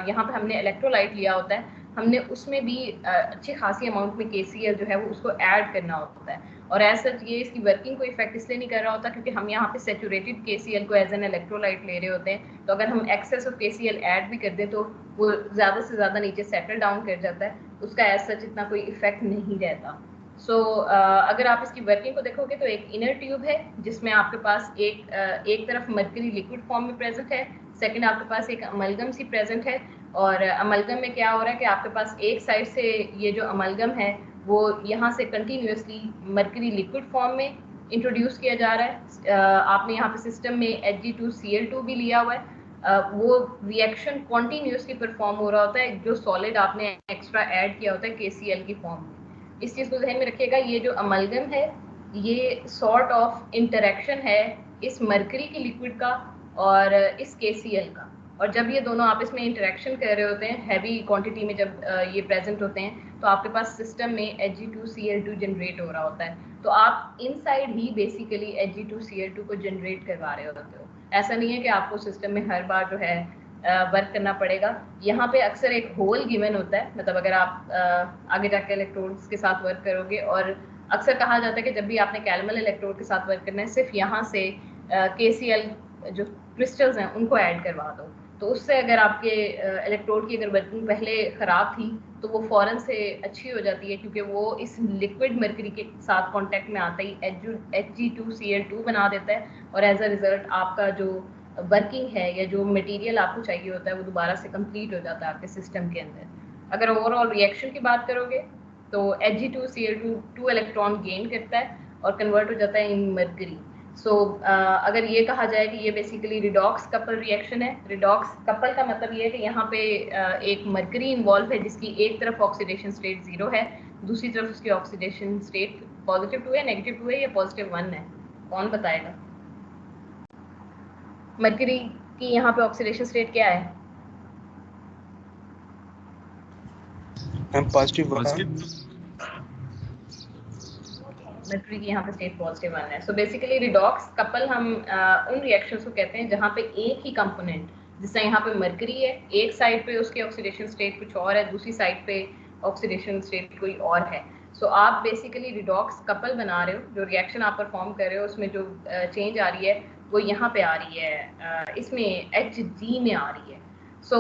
यहाँ पे हमने इलेक्ट्रोलाइट लिया होता है, हमने उसमें भी अच्छी खासी अमाउंट में KCl जो है वो उसको ऐड करना होता है। और एज सच ये इसकी वर्किंग को इफेक्ट इसलिए नहीं कर रहा होता क्योंकि हम यहाँ पे सैचुरेटेड KCl को एज एन इलेक्ट्रोलाइट ले रहे होते हैं, तो अगर हम एक्सेस ऑफ KCl ऐड भी कर दें तो वो ज़्यादा से ज़्यादा नीचे सेटल डाउन कर जाता है, उसका एज सच इतना कोई इफेक्ट नहीं रहता। सो अगर आप इसकी वर्किंग को देखोगे तो एक इनर ट्यूब है जिसमें आपके पास एक तरफ मरकरी लिक्विड फॉर्म में प्रेजेंट है, सेकंड आपके पास एक अमलगम सी प्रेजेंट है। और अमलगम में क्या हो रहा है कि आपके पास एक साइड से ये जो अमलगम है वो यहाँ से कंटिन्यूसली मरकरी लिक्विड फॉर्म में इंट्रोड्यूस किया जा रहा है। आपने यहाँ पे सिस्टम में Hg2Cl2 भी लिया हुआ है, वो रिएक्शन कॉन्टीन्यूसली परफॉर्म हो रहा होता है, जो सॉलिड आपने एक्स्ट्रा ऐड किया होता है KCl की फॉर्म में। इस चीज़ को ध्यान में रखिएगा, ये जो अमलगम है ये सॉर्ट ऑफ इंटरेक्शन है इस मरकरी के लिक्विड का और इस KCl का। और जब ये दोनों आपस में इंटरेक्शन कर रहे होते हैं हैवी क्वांटिटी में, जब ये प्रेजेंट होते हैं, तो आपके पास सिस्टम में Hg2Cl2 जनरेट हो रहा होता है। तो आप इनसाइड ही बेसिकली Hg2Cl2 को जनरेट करवा रहे होते हो। ऐसा नहीं है कि आपको सिस्टम में हर बार जो है वर्क करना पड़ेगा। यहाँ पे अक्सर एक होल गिवन होता है, मतलब अगर आप आगे जाके इलेक्ट्रोड्स के साथ वर्क करोगे, और अक्सर कहा जाता है कि जब भी आपने कैलमल इलेक्ट्रोड के साथ वर्क करना है सिर्फ यहाँ से KCl जो क्रिस्टल्स हैं उनको ऐड करवा दो, तो उससे अगर आपके इलेक्ट्रोड की अगर वर्किंग पहले ख़राब थी तो वो फ़ौरन से अच्छी हो जाती है, क्योंकि वो इस लिक्विड मरकरी के साथ कांटेक्ट में आते ही Hg2Cl2 बना देता है, और एज अ रिज़ल्ट आपका जो वर्किंग है या जो मटेरियल आपको चाहिए होता है वो दोबारा से कंप्लीट हो जाता है आपके सिस्टम के अंदर। अगर ओवरऑल रिएक्शन की बात करोगे तो Hg2Cl2 2 इलेक्ट्रॉन गेन करता है और कन्वर्ट हो जाता है इन मरकरी। सो अगर ये कहा जाए कि ये बेसिकली रिडॉक्स कपल रिएक्शन है। रिडॉक्स कपल का मतलब ये है कि यहाँ पे एक मरकरी इन्वॉल्व है जिसकी एक तरफ ऑक्सीडेशन स्टेट 0 है, दूसरी तरफ उसकी ऑक्सीडेशन स्टेट +2 है, -2 है या +1 है, कौन बताएगा? मरकरी की यहाँ पे ऑक्सीडेशन स्टेट क्या है? पॉजिटिव। मर्करी की यहाँ पे स्टेट पॉजिटिव 1 है। सो बेसिकली रिडॉक्स कपल हम उन रिएक्शंस को कहते हैं जहाँ पे एक ही कंपोनेंट, जिससे यहाँ पे मर्करी है, एक साइड पे उसकी ऑक्सीडेशन स्टेट कुछ और है, दूसरी साइड पे ऑक्सीडेशन स्टेट कोई और है। सो आप बेसिकली रिडॉक्स कपल बना रहे हो, जो रिएक्शन आप परफॉर्म कर रहे हो उसमें जो चेंज आ रही है वो यहाँ पे आ रही है, इसमें Hg में आ रही है। सो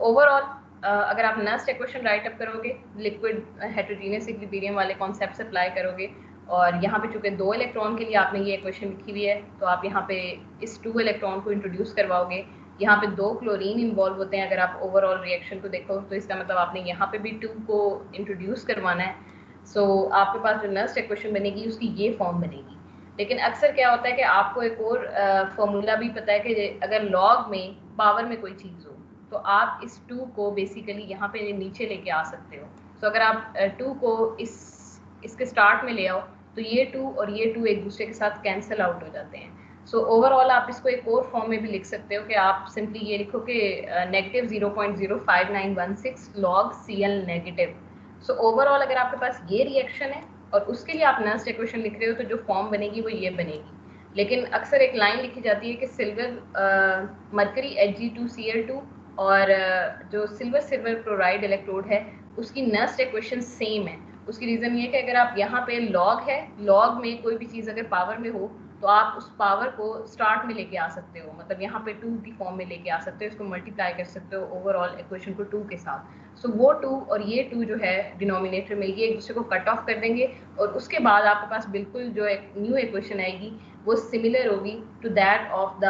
ओवरऑल अगर आप नेक्स्ट इक्वेशन राइट अप करोगे, लिक्विड हेटेरोजेनियस इक्विलिब्रियम वाले कॉन्सेप्ट अप्लाई करोगे, और यहाँ पे चूंकि 2 इलेक्ट्रॉन के लिए आपने ये इक्वेशन लिखी हुई है, तो आप यहाँ पे इस 2 इलेक्ट्रॉन को इंट्रोड्यूस करवाओगे। यहाँ पे 2 क्लोरीन इन्वॉल्व होते हैं। अगर आप ओवरऑल रिएक्शन को देखो तो इसका मतलब आपने यहाँ पे भी 2 को इंट्रोड्यूस करवाना है। सो आपके पास जो नेक्स्ट इक्वेशन बनेगी उसकी ये फॉर्म बनेगी। लेकिन अक्सर क्या होता है कि आपको एक और फॉर्मूला भी पता है कि अगर लॉग में पावर में कोई चीज़ हो तो आप इस 2 को बेसिकली यहाँ पे नीचे लेके आ सकते हो। सो अगर आप 2 को इसके स्टार्ट में ले आओ तो ये 2 और ये 2 एक दूसरे के साथ कैंसिल आउट हो जाते हैं। सो ओवरऑल आप इसको एक और फॉर्म में भी लिख सकते हो कि आप सिंपली ये लिखो कि negative 0.05916 log Cl negative. So overall अगर आपके पास ये रिएक्शन है और उसके लिए आप नेक्स्ट इक्वेशन लिख रहे हो तो जो फॉर्म बनेगी वो ये बनेगी। लेकिन अक्सर एक लाइन लिखी जाती है कि सिल्वर मरकरी Hg2Cl2 और जो सिल्वर क्लोराइड इलेक्ट्रोड है उसकी नेक्स्ट इक्वेशन सेम है। उसकी रीज़न ये है कि अगर आप यहाँ पे लॉग है, लॉग में कोई भी चीज़ अगर पावर में हो तो आप उस पावर को स्टार्ट में लेके आ सकते हो, मतलब यहाँ पे 2 की फॉर्म में लेके आ सकते हो, इसको मल्टीप्लाई कर सकते हो ओवरऑल इक्वेशन को 2 के साथ। सो वो 2 और ये 2 जो है डिनोमिनेटर में ये एक दूसरे को कट ऑफ कर देंगे और उसके बाद आपके पास बिल्कुल जो एक न्यू इक्वेशन आएगी वो सिमिलर होगी to that of the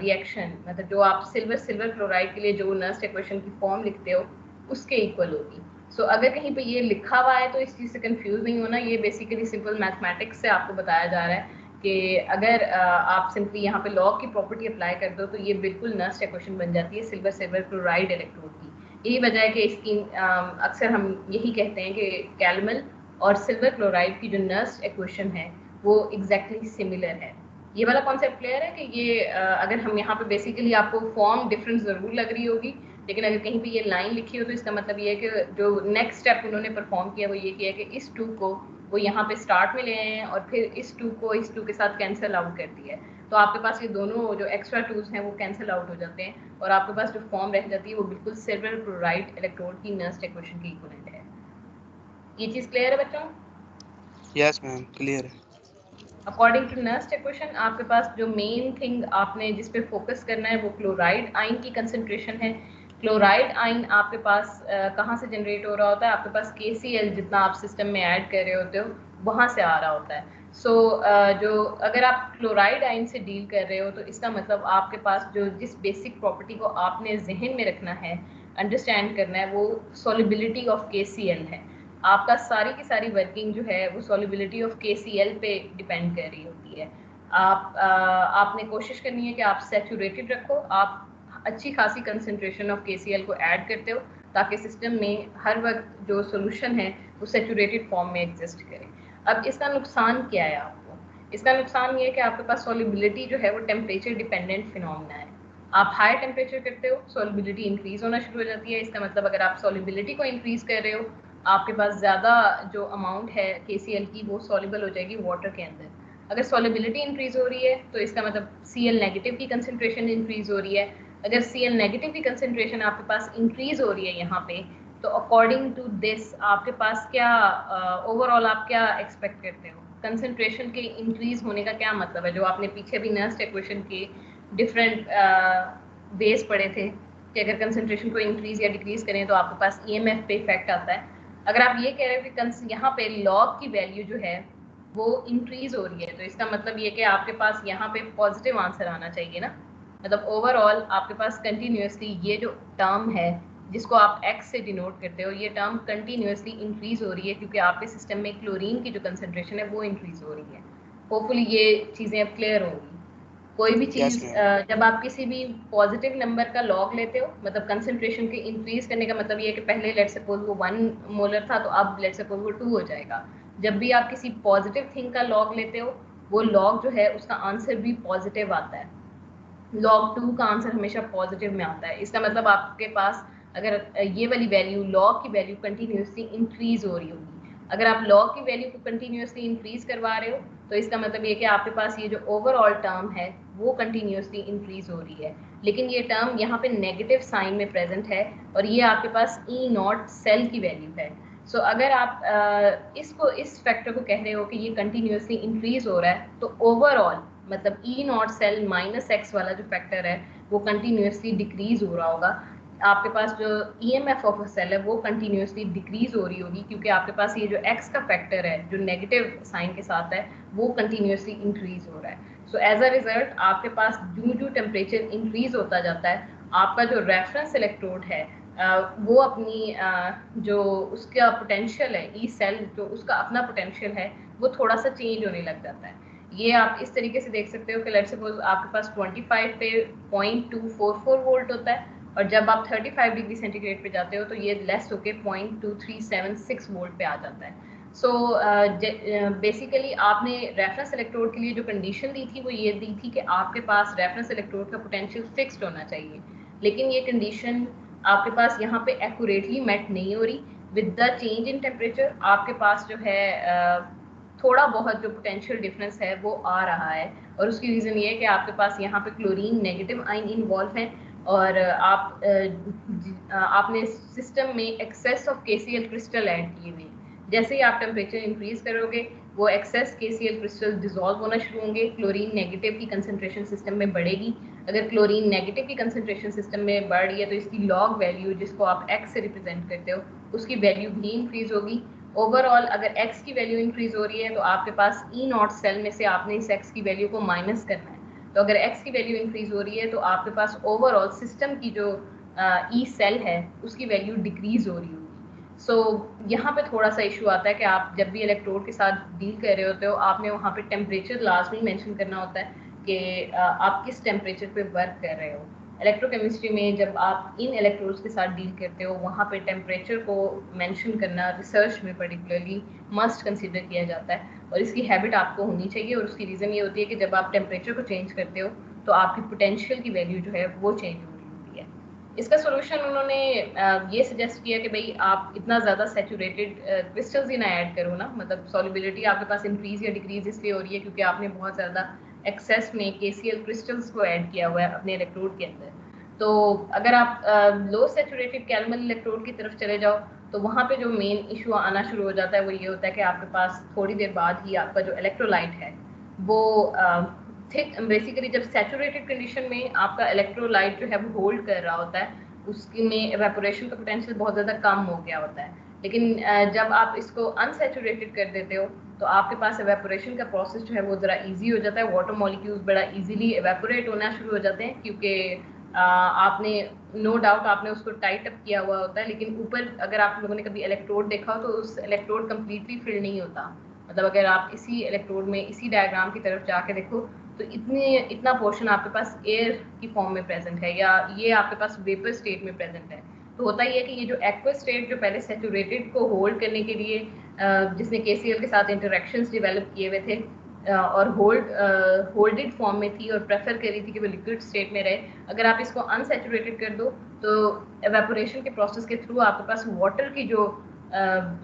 reaction, मतलब जो आप सिल्वर क्लोराइड के लिए जो नेक्स्ट इक्वेशन की फॉर्म लिखते हो उसके इक्वल होगी। सो अगर कहीं पे ये लिखा हुआ है तो इस चीज़ से कंफ्यूज नहीं होना, ये बेसिकली सिंपल मैथमेटिक्स से आपको बताया जा रहा है कि अगर आप सिंपली यहाँ पे लॉग की प्रॉपर्टी अप्लाई कर दो तो ये बिल्कुल नेक्स्ट इक्वेशन बन जाती है सिल्वर क्लोराइड इलेक्ट्रोड की। यही वजह है कि इसकी अक्सर हम यही कहते हैं कि कैलमल और सिल्वर क्लोराइड की जो नेक्स्ट इक्वेशन है वो एग्जैक्टली सिमिलर है। ये वाला कॉन्सेप्ट क्लियर है कि ये अगर हम यहाँ पे बेसिकली आपको फॉर्म डिफरेंस ज़रूर लग रही होगी, लेकिन अगर कहीं पे ये लाइन लिखी हो तो इसका मतलब ये है कि जो नेक्स्ट स्टेप उन्होंने परफॉर्म किया वो ये किया कि इस 2 को वो यहाँ पे स्टार्ट में ले आए हैं और फिर इस 2 को इस 2 के साथ कैंसिल आउट कर दिया है। तो आपके पास ये दोनों जो एक्स्ट्रा 2s हैं वो कैंसिल आउट हो जाते हैं और आपके पास जो फॉर्म रह जाती है वो बिल्कुल सिल्वर क्लोराइड इलेक्ट्रोड की नेक्स्ट इक्वेशन की इक्विवेलेंट है। ये चीज़ क्लियर है बच्चों? यस मैम, क्लियर है। अकॉर्डिंग टू नेक्स्ट इक्वेशन आपके पास जो मेन थिंग आपने जिस पे फोकस करना है वो क्लोराइड आयन की कंसंट्रेशन है। क्लोराइड आयन आपके पास कहाँ से जनरेट हो रहा होता है? आपके पास KCl जितना आप सिस्टम में ऐड कर रहे होते हो वहाँ से आ रहा होता है। सो जो अगर आप क्लोराइड आयन से डील कर रहे हो तो इसका मतलब आपके पास जो जिस बेसिक प्रॉपर्टी को आपने जहन में रखना है, अंडरस्टैंड करना है, वो सॉल्युबिलिटी ऑफ KCl है। आपका सारी की सारी वर्किंग जो है वो सॉल्युबिलिटी ऑफ KCl पे डिपेंड कर रही होती है। आपने कोशिश करनी है कि आप सैचुरेटेड रखो, आप अच्छी खासी कंसंट्रेशन ऑफ KCl को ऐड करते हो ताकि सिस्टम में हर वक्त जो सोल्यूशन है वो सैचुरेटेड फॉर्म में एग्जिस्ट करे। अब इसका नुकसान क्या है आपको? इसका नुकसान ये है कि आपके पास सॉल्युबिलिटी जो है वो टेम्परेचर डिपेंडेंट फिनोमेना है। आप हाई टेम्परेचर करते हो सॉल्युबिलिटी इंक्रीज होना शुरू हो जाती है। इसका मतलब अगर आप सॉल्युबिलिटी को इंक्रीज कर रहे हो आपके पास ज़्यादा जो अमाउंट है KCl की वो सॉल्युबल हो जाएगी वाटर के अंदर। अगर सॉल्युबिलिटी इंक्रीज हो रही है तो इसका मतलब Cl नेगेटिव की कंसंट्रेशन इंक्रीज हो रही है। अगर Cl नेगेटिव की कंसंट्रेशन आपके पास इंक्रीज हो रही है यहाँ पे, तो अकॉर्डिंग टू दिस आपके पास क्या ओवरऑल आप क्या एक्सपेक्ट करते हो? कंसंट्रेशन के इंक्रीज होने का क्या मतलब है? जो आपने पीछे भी नेक्स्ट इक्वेशन के डिफरेंट बेस पढ़े थे कि अगर कंसंट्रेशन को इंक्रीज या डिक्रीज करें तो आपके पास EMF पे इफेक्ट आता है। अगर आप ये कह रहे हो कि यहाँ पे लॉग की वैल्यू जो है वो इंक्रीज हो रही है तो इसका मतलब ये कि आपके पास यहाँ पे पॉजिटिव आंसर आना चाहिए ना। मतलब ओवरऑल आपके पास कंटिन्यूसली ये जो टर्म है जिसको आप x से डिनोट करते हो, ये टर्म कंटिन्यूसली इंक्रीज हो रही है क्योंकि आपके सिस्टम में क्लोरीन की जो कंसंट्रेशन है वो इंक्रीज हो रही है। होपफुली ये चीज़ें अब क्लियर होंगी। कोई भी चीज़ जब आप किसी भी पॉजिटिव नंबर का लॉग लेते हो, मतलब कंसंट्रेशन के इंक्रीज करने का मतलब ये है कि पहले लेट सपोज वो 1 मोलर था तो अब लेट सपोज वो 2 हो जाएगा। जब भी आप किसी पॉजिटिव थिंग का लॉग लेते हो वो लॉग जो है उसका आंसर भी पॉजिटिव आता है। log 2 का आंसर हमेशा पॉजिटिव में आता है। इसका मतलब आपके पास अगर ये वाली वैल्यू लॉग की वैल्यू कंटिन्यूसली इंक्रीज हो रही होगी। अगर आप लॉग की वैल्यू को कंटिन्यूसली इंक्रीज करवा रहे हो तो इसका मतलब ये कि आपके पास ये जो ओवरऑल टर्म है वो कंटिन्यूसली इंक्रीज हो रही है, लेकिन ये टर्म यहाँ पे नेगेटिव साइन में प्रेजेंट है और ये आपके पास ई नॉट सेल की वैल्यू है। सो अगर आप इस फैक्टर को कह रहे हो कि ये कंटिन्यूसली इंक्रीज हो रहा है तो ओवरऑल मतलब ई नॉट सेल माइनस एक्स वाला जो फैक्टर है वो कंटिन्यूसली डिक्रीज हो रहा होगा। आपके पास जो EMF ऑफ अ सेल है वो कंटिन्यूसली डिक्रीज हो रही होगी क्योंकि आपके पास ये जो x का फैक्टर है जो नेगेटिव साइन के साथ है वो कंटिन्यूसली इंक्रीज हो रहा है। सो एज अ रिजल्ट आपके पास जो टेम्परेचर इंक्रीज होता जाता है आपका जो रेफरेंस इलेक्ट्रोड है वो अपनी जो उसका पोटेंशियल है ई सेल जो उसका अपना पोटेंशियल है वो थोड़ा सा चेंज होने लग जाता है। ये आप इस तरीके से देख सकते हो कि लेट्स सपोज आपके पास 25 पे 0.244 वोल्ट होता है और जब आप 35 डिग्री सेंटीग्रेड पे जाते हो तो ये लेस होके 0.2376 वोल्ट पे आ जाता है। सो बेसिकली आपने रेफरेंस इलेक्ट्रोड के लिए जो कंडीशन दी थी वो ये दी थी कि आपके पास रेफरेंस इलेक्ट्रोड का पोटेंशियल फिक्स्ड होना चाहिए, लेकिन ये कंडीशन आपके पास यहाँ पे एक्यूरेटली मेट नहीं हो रही। With the change in temperature आपके पास जो है थोड़ा बहुत जो पोटेंशियल डिफरेंस है वो आ रहा है और उसकी रीज़न ये है कि आपके पास यहाँ पे क्लोरीन नेगेटिव आयन इन्वॉल्व है और आपने सिस्टम में excess of KCl crystal add किए हुए। जैसे ही आप टेम्परेचर इंक्रीज करोगे वो एक्सेस KCl क्रिस्टल डिसॉल्व होना शुरू होंगे, क्लोरीन नेगेटिव की कंसंट्रेशन सिस्टम में बढ़ेगी। अगर क्लोरीन नेगेटिव की कंसंट्रेशन सिस्टम में बढ़ रही है तो इसकी लॉग वैल्यू जिसको आप x से रिप्रेजेंट करते हो उसकी वैल्यू भी इंक्रीज होगी। ओवरऑल अगर x की वैल्यू इंक्रीज हो रही है तो आपके पास ई नॉट सेल में से आपने इस x की वैल्यू को माइनस करना है। तो अगर x की वैल्यू इंक्रीज हो रही है तो आपके पास ओवरऑल सिस्टम की जो ई सेल है उसकी वैल्यू डिक्रीज हो रही होगी। सो यहाँ पे थोड़ा सा इशू आता है कि आप जब भी इलेक्ट्रोड के साथ डील कर रहे होते हो आपने वहाँ पे टेम्परेचर लाजमी मेंशन करना होता है कि आप किस टेम्परेचर पे वर्क कर रहे हो। इलेक्ट्रोकेमिस्ट्री में जब आप इन इलेक्ट्रोड्स के साथ डील करते हो वहाँ पे टेम्परेचर को मेंशन करना रिसर्च में पर्टिकुलरली मस्ट कंसिडर किया जाता है और इसकी हैबिट आपको होनी चाहिए और उसकी रीज़न ये होती है कि जब आप टेम्परेचर को चेंज करते हो तो आपकी पोटेंशियल की वैल्यू जो है वो चेंज हो रही होती है। इसका सोल्यूशन उन्होंने ये सजेस्ट किया कि भाई आप इतना ज़्यादा सेचूरेटेड क्रिस्टल्स ही ना ऐड करो ना, मतलब सॉल्युबिलिटी आपके पास इंक्रीज या डिक्रीज इसलिए हो रही है क्योंकि आपने बहुत ज़्यादा एक्सेस में KCl क्रिस्टल्स को ऐड किया हुआ है अपने इलेक्ट्रोड के अंदर। तो अगर आप लो सेचूरेटेड कैलमल इलेक्ट्रोड की तरफ चले जाओ तो वहाँ पे जो मेन इशू आना शुरू हो जाता है वो ये होता है कि आपके पास थोड़ी देर बाद ही आपका जो इलेक्ट्रोलाइट है वो थिक बेसिकली जब सेचूरेटेड कंडीशन में आपका इलेक्ट्रोलाइट जो है वो होल्ड कर रहा होता है उसकी में एवेपोरेशन का पोटेंशियल बहुत ज़्यादा कम हो गया होता है, लेकिन जब आप इसको अनसेचूरेटेड कर देते हो तो आपके पास एवेपोरेशन का प्रोसेस जो है वो ज़रा इजी हो जाता है। वाटर मॉलिक्यूल्स बड़ा इजीली एवेपोरेट होना शुरू हो जाते हैं क्योंकि आपने नो डाउट आपने उसको टाइट अप किया हुआ होता है, लेकिन ऊपर अगर आप लोगों ने कभी इलेक्ट्रोड देखा हो तो उस इलेक्ट्रोड कम्प्लीटली फिल नहीं होता। मतलब अगर आप इसी इलेक्ट्रोड में इसी डायग्राम की तरफ जाके देखो तो इतना पोर्शन आपके पास एयर की फॉर्म में प्रेजेंट है या ये आपके पास वेपर स्टेट में प्रेजेंट है। तो होता ही है कि ये जो एक्वा स्टेट जो पहले सेचूरेटेड को होल्ड करने के लिए जिसने KCl के साथ इंटरेक्शंस डेवलप किए हुए थे और होल्डेड फॉर्म में थी और प्रेफर कर रही थी कि वो लिक्विड स्टेट में रहे, अगर आप इसको अनसेचूरेटेड कर दो तो एवेपोरेशन के प्रोसेस के थ्रू आपके पास वाटर की जो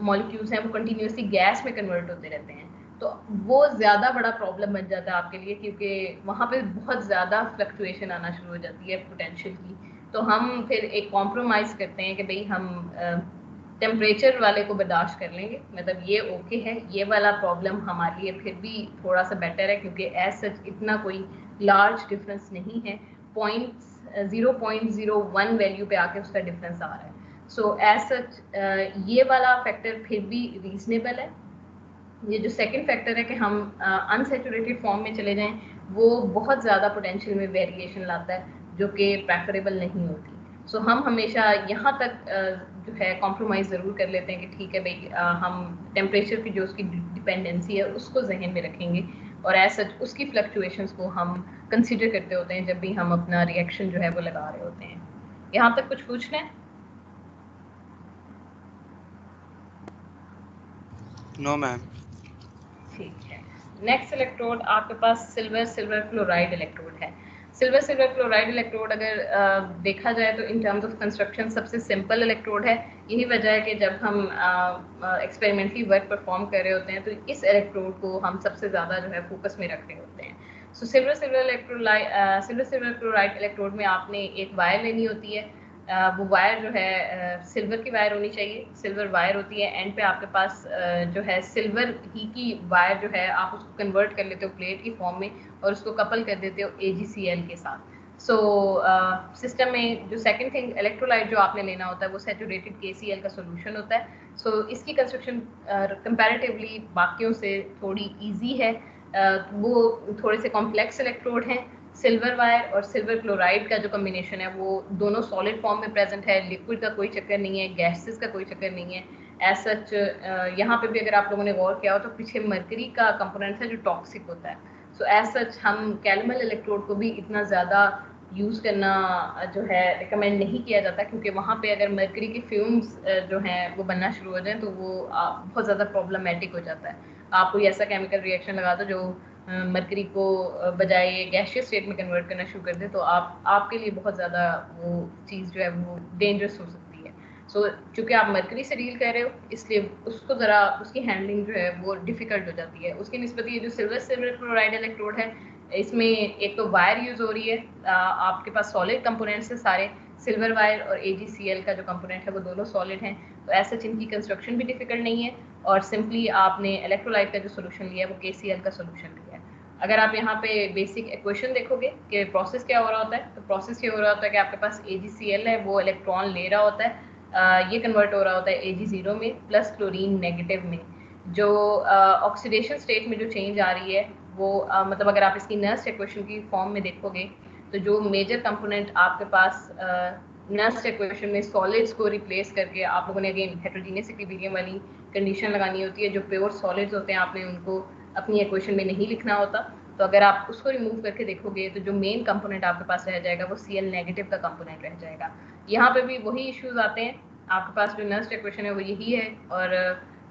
मॉलिक्यूल्स हैं वो कंटिन्यूसली गैस में कन्वर्ट होते रहते हैं। तो वो ज़्यादा बड़ा प्रॉब्लम बन जाता है आपके लिए क्योंकि वहाँ पे बहुत ज़्यादा फ्लक्चुएशन आना शुरू हो जाती है पोटेंशियल की। तो हम फिर एक कॉम्प्रोमाइज़ करते हैं कि भाई हम टेम्परेचर वाले को बर्दाश्त कर लेंगे, मतलब ये ओके है, ये वाला प्रॉब्लम हमारे लिए फिर भी थोड़ा सा बेटर है क्योंकि एज सच इतना कोई लार्ज डिफरेंस नहीं है, 0.01 वैल्यू पे आके उसका डिफरेंस आ रहा है। सो एज सच ये वाला फैक्टर फिर भी रीजनेबल है। ये जो सेकंड फैक्टर है कि हम अनसेचूरेटेड फॉर्म में चले जाएं वो बहुत ज़्यादा पोटेंशियल में वेरिएशन लाता है जो कि प्रेफरेबल नहीं होती। सो हम हमेशा यहाँ तक जो है कॉम्प्रोमाइज़ ज़रूर कर लेते हैं कि ठीक है भाई हम टेम्परेचर की जो उसकी डिपेंडेंसी है उसको जहन में रखेंगे और एज सच उसकी फ्लक्चुएशंस को हम कंसिडर करते होते हैं जब भी हम अपना रिएक्शन जो है वो लगा रहे होते हैं। यहाँ तक कुछ पूछना है? No ma'am. ठीक है। नेक्स्ट इलेक्ट्रोड आपके पास सिल्वर क्लोराइड इलेक्ट्रोड है। सिल्वर क्लोराइड इलेक्ट्रोड अगर देखा जाए तो इन टर्म्स ऑफ कंस्ट्रक्शन सबसे सिंपल इलेक्ट्रोड है। यही वजह है कि जब हम एक्सपेरिमेंटली वर्क परफॉर्म कर रहे होते हैं तो इस इलेक्ट्रोड को हम सबसे ज़्यादा जो है फोकस में रख रहे होते हैं। सो सिल्वर क्लोराइड इलेक्ट्रोड में आपने एक वायर लेनी होती है। वो वायर जो है सिल्वर की वायर होनी चाहिए, सिल्वर वायर होती है। एंड पे आपके पास जो है सिल्वर ही की वायर जो है आप उसको कन्वर्ट कर लेते हो प्लेट की फॉर्म में और उसको कपल कर देते हो AgCl के साथ। सो सिस्टम में जो सेकंड थिंग इलेक्ट्रोलाइट जो आपने लेना होता है वो सैचुरेटेड KCl का सोल्यूशन होता है। सो इसकी कंस्ट्रक्शन कंपैरेटिवली बाकियों से थोड़ी इजी है। वो थोड़े से कॉम्प्लेक्स इलेक्ट्रोड हैं। सिल्वर वायर और सिल्वर क्लोराइड का जो कॉम्बिनेशन है वो दोनों सॉलिड फॉर्म में प्रेजेंट है, लिक्विड का कोई चक्कर नहीं है, गैसेस का कोई चक्कर नहीं है। एज सच यहाँ पे भी अगर आप लोगों ने गौर किया हो तो पीछे मरकरी का कंपोनेंट है जो टॉक्सिक होता है। सो एज सच हम कैलमल इलेक्ट्रोड को भी इतना ज़्यादा यूज़ करना जो है रिकमेंड नहीं किया जाता, क्योंकि वहाँ पे अगर मरकरी की फ्यूम्स जो हैं वो बनना शुरू हो जाए तो वो बहुत ज़्यादा प्रॉब्लमेटिक हो जाता है। आप कोई ऐसा केमिकल रिएक्शन लगा दो जो मरकरी को बजाय गैशियस स्टेट में कन्वर्ट करना शुरू कर दे तो आपके लिए बहुत ज़्यादा वो चीज़ जो है वो डेंजरस हो सकती है। सो चूँकि आप मरकरी से डील कर रहे हो इसलिए उसको ज़रा उसकी हैंडलिंग जो है वो डिफ़िकल्ट हो जाती है। उसकी निस्बत ये जो सिल्वर क्लोराइड इलेक्ट्रोड है इसमें एक तो वायर यूज़ हो रही है, आपके पास सॉलिड कंपोनेंट्स है सारे, सिल्वर वायर और AgCl का जो कंपोनेंट है वो दोनों सॉलिड हैं। तो ऐसा इनकी कंस्ट्रक्शन भी डिफ़िकल्ट नहीं है और सिंपली आपने इलेक्ट्रोलाइट का जो सोल्यूशन लिया है वो KCl का सोल्यूशन लिया है। अगर आप यहाँ पे बेसिक इक्वेशन देखोगे कि प्रोसेस क्या हो रहा होता है तो प्रोसेस ये हो रहा होता है कि आपके पास AgCl है, वो इलेक्ट्रॉन ले रहा होता है, ये कन्वर्ट हो रहा होता है Ag0 में प्लस क्लोरीन नेगेटिव में। जो ऑक्सीडेशन स्टेट में जो चेंज आ रही है वो मतलब अगर आप इसकी नर्स्ट इक्वेशन की फॉर्म में देखोगे तो जो मेजर कंपोनेंट आपके पास नर्स्ट इक्वेशन में सॉलिड्स को रिप्लेस करके आप लोगों ने अगेन हेटेरोजीनियस इक्विलिब्रियम वाली कंडीशन लगानी होती है। जो प्योर सॉलिड्स होते हैं आपने उनको अपनी इक्वेशन में नहीं लिखना होता। तो अगर आप उसको रिमूव करके देखोगे तो जो मेन कंपोनेंट आपके पास रह जाएगा वो Cl नेगेटिव का कंपोनेंट रह जाएगा। यहाँ पे भी वही इश्यूज आते हैं, आपके पास जो नर्स्ट इक्वेशन है वो यही है और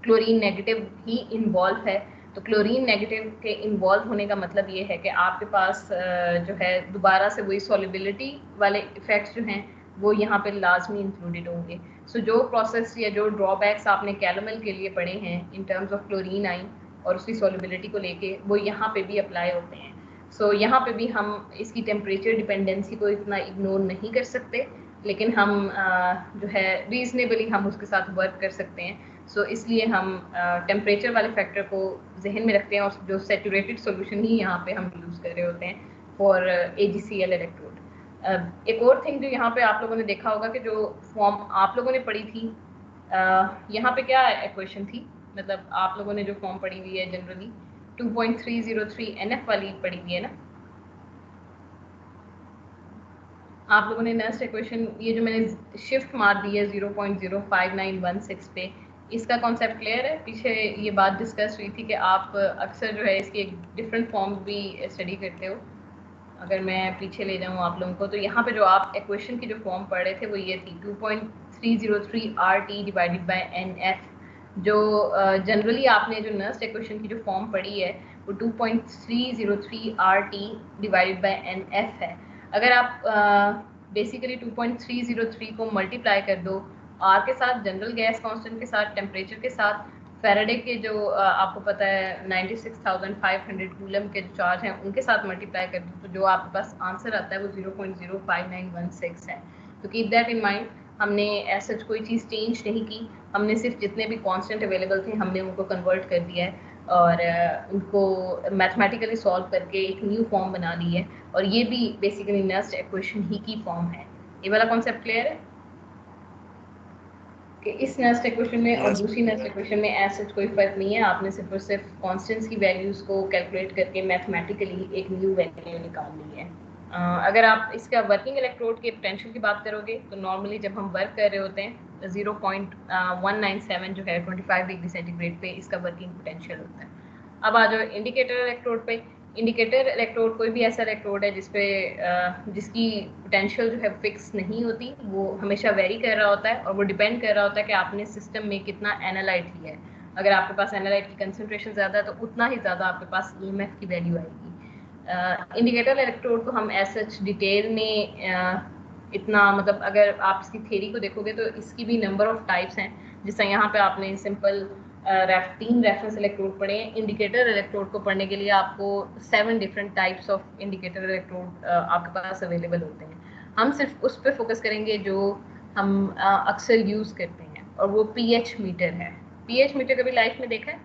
क्लोरीन नेगेटिव ही इन्वॉल्व है। तो क्लोरीन नेगेटिव के इन्वॉल्व होने का मतलब ये है कि आपके पास जो है दोबारा से वही सॉल्युबिलिटी वाले इफेक्ट्स जो हैं वो यहाँ पे लाजमी इंक्लूडेड होंगे। सो जो प्रोसेस या जो ड्रॉबैक्स आपने कैलमल के लिए पढ़े हैं इन टर्म्स ऑफ क्लोरीन आइन और उसकी सॉल्युबिलिटी को लेके वो यहाँ पे भी अप्लाई होते हैं। सो यहाँ पे भी हम इसकी टेम्परेचर डिपेंडेंसी को इतना इग्नोर नहीं कर सकते, लेकिन हम जो है रीजनेबली हम उसके साथ वर्क कर सकते हैं। सो इसलिए हम टेम्परेचर वाले फैक्टर को जहन में रखते हैं और जो सैचुरेटेड सॉल्यूशन ही यहाँ पे हम यूज़ कर रहे होते हैं फॉर AgCl इलेक्ट्रोड। एक और थिंग जो यहाँ पे आप लोगों ने देखा होगा कि जो फॉर्म आप लोगों ने पढ़ी थी यहाँ पे क्या इक्वेशन थी, मतलब आप लोगों ने जो फॉर्म पढ़ी हुई है जनरली 2.303 NF वाली पढ़ी हुई है ना आप लोगों ने। नेक्स्ट इक्वेशन ये जो मैंने शिफ्ट मार दी है 0.05916 पे, इसका कॉन्सेप्ट क्लियर है? पीछे ये बात डिस्कस हुई थी कि आप अक्सर जो है इसकी एक डिफरेंट फॉर्म भी स्टडी करते हो। अगर मैं पीछे ले जाऊँ आप लोगों को तो यहाँ पे जो आप इक्वेशन की जो फॉर्म पढ़ रहे थे वो ये थी 2.303 RT डिवाइडेड बाय NF। जो जनरली आपने जो नर्स्ट इक्वेशन की जो फॉर्म पढ़ी है वो 2.303 RT डिवाइडेड बाय NF है। अगर आप बेसिकली 2.303 को मल्टीप्लाई कर दो R के साथ, जनरल गैस कांस्टेंट के साथ, टेम्परेचर के साथ, फैराडे के जो आपको पता है 96,500 कूलम के जो चार्ज हैं उनके साथ मल्टीप्लाई कर दो तो जो आपके पास आंसर आता है वो 0.05916 है। तो कीप दैट इन माइंड, हमने ऐसा कोई चीज़ चेंज नहीं की, हमने सिर्फ जितने भी कांस्टेंट अवेलेबल थे हमने उनको कन्वर्ट कर दिया है और उनको मैथमेटिकली सॉल्व करके एक न्यू फॉर्म बना ली है और ये भी बेसिकली नेक्स्ट इक्वेशन ही की फॉर्म है। ये वाला कॉन्सेप्ट क्लियर है कि इस नेक्स्ट इक्वेशन में और दूसरी नेक्स्ट इक्वेशन में ऐसा कोई फर्क नहीं है, आपने सिर्फ और सिर्फ कांस्टेंट्स की वैल्यूज़ को कैलकुलेट करके मैथमेटिकली एक न्यू वैल्यू निकालनी है। अगर आप इसका वर्किंग इलेक्ट्रोड के पोटेंशियल की बात करोगे तो नॉर्मली जब हम वर्क कर रहे होते हैं 0.197 जो है 25 डिग्री सेंटीग्रेड पे इसका वर्किंग पोटेंशियल होता है। अब आ जाओ इंडिकेटर इलेक्ट्रोड पे। इंडिकेटर इलेक्ट्रोड कोई भी ऐसा इलेक्ट्रोड है जिसकी पोटेंशियल जो है फिक्स नहीं होती, वो हमेशा वेरी कर रहा होता है और वो डिपेंड कर रहा होता है कि आपने सिस्टम में कितना एनालाइट लिया है। अगर आपके पास एनालाइट की कंसनट्रेशन ज़्यादा है तो उतना ही ज़्यादा आपके पास EMF की वैल्यू आएगी। इंडिकेटर इलेक्ट्रोड को हम एज सच डिटेल में इतना मतलब अगर आप इसकी थ्योरी को देखोगे तो इसकी भी नंबर ऑफ टाइप्स हैं। जिस तरह यहाँ पे आपने सिंपल 3 रेफरेंस इलेक्ट्रोड पढ़े हैं। इंडिकेटर इलेक्ट्रोड को पढ़ने के लिए आपको 7 different types of indicator electrode आपके पास अवेलेबल होते हैं। हम सिर्फ उस पर फोकस करेंगे जो हम अक्सर यूज करते हैं, और वो पीएच मीटर है। पीएच मीटर कभी लाइफ में देखा है?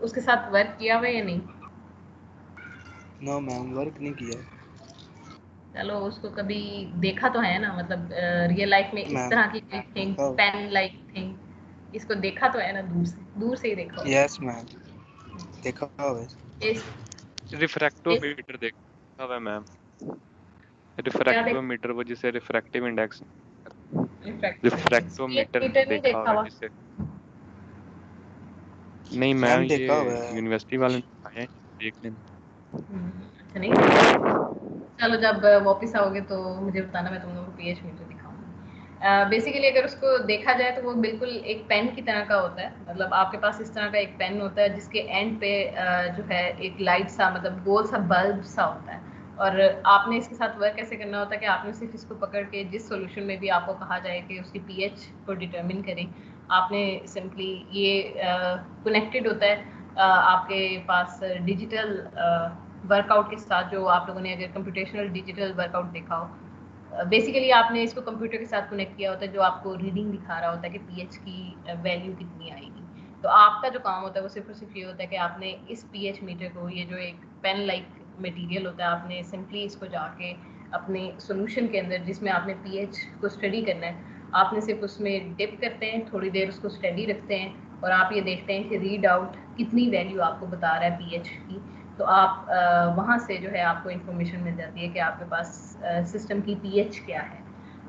उसके साथ वर्क किया हुआ या नहीं? नो मैम, वर्क नहीं किया चलो उसको कभी देखा तो है ना, मतलब रियल लाइफ में इस मैम। तरह की कोई थिंग, हाँ। पेन लाइक थिंग, इसको देखा तो है ना, दूर से ही देखा होगा। यस मैम, देखा हुआ है। इस रिफ्रैक्टोमीटर देखा हुआ है मैम। क्या देख रिफ्रैक्टोमीटर, वो जिसे refractive index, refractive refractometer metre नहीं देखा देखा हुआ है हुआ? जिसे। नहीं मैम, मैम ये देखा हुआ है। यूनिवर्सिटी वाले आए हैं, देख लेना। अच्छा नहीं, चलो जब वापस आओगे तो मुझे बताना, मैं तुम लोगों को पीएच मीटर दिखाऊंगी। बेसिकली अगर उसको देखा जाए तो वो बिल्कुल एक पेन की तरह का होता है। मतलब आपके पास इस तरह का एक पेन होता है जिसके एंड पे जो है एक लाइट सा, मतलब गोल सा बल्ब सा होता है, और आपने इसके साथ वर्क कैसे करना होता है कि आपने सिर्फ इसको पकड़ के जिस सॉल्यूशन में भी आपको कहा जाए कि उसकी पीएच को डिटरमिन करें, आपने सिंपली ये कनेक्टेड होता है आपके पास डिजिटल वर्कआउट के साथ। जो आप लोगों ने अगर कंप्यूटेशनल डिजिटल वर्कआउट देखा हो, बेसिकली आपने इसको कंप्यूटर के साथ कनेक्ट किया होता है, जो आपको रीडिंग दिखा रहा होता है कि पीएच की वैल्यू कितनी आएगी। तो आपका जो काम होता है वो सिर्फ और सिर्फ ये होता है कि आपने इस पीएच मीटर को, ये जो एक पेन लाइक मटेरियल होता है, आपने सिंपली इसको जाके अपने सॉल्यूशन के अंदर जिसमें आपने पीएच को स्टडी करना है, आपने सिर्फ उसमें डिप करते हैं, थोड़ी देर उसको स्टडी रखते हैं, और आप ये देखते हैं कि रीड आउट कितनी वैल्यू आपको बता रहा है पीएच की। तो आप वहाँ से जो है आपको इन्फॉर्मेशन मिल जाती है कि आपके पास सिस्टम की पीएच क्या है।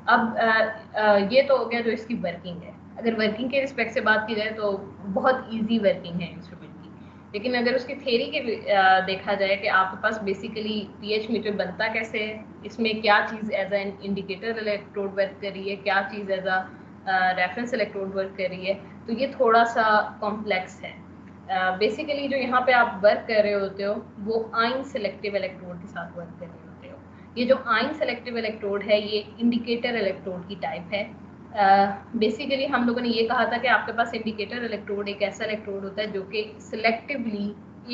अब ये तो हो गया जो इसकी वर्किंग है। अगर वर्किंग के रिस्पेक्ट से बात की जाए तो बहुत इजी वर्किंग है इंस्ट्रूमेंट की। लेकिन अगर उसकी थ्योरी के देखा जाए कि आपके पास बेसिकली पीएच मीटर बनता कैसे है, इसमें क्या चीज़ as an indicator electrode work कर रही है, क्या चीज़ as a reference electrode work कर रही है, तो ये थोड़ा सा कॉम्प्लेक्स है। बेसिकली जो यहाँ पे आप वर्क कर रहे होते हो वो आइन सेलेक्टिव इलेक्ट्रोड के साथ वर्क कर रहे होते हो। ये जो आइन सेलेक्टिव इलेक्ट्रोड है ये इंडिकेटर इलेक्ट्रोड की टाइप है। बेसिकली हम लोगों ने ये कहा था कि आपके पास इंडिकेटर इलेक्ट्रोड एक ऐसा इलेक्ट्रोड होता है जो कि सिलेक्टिवली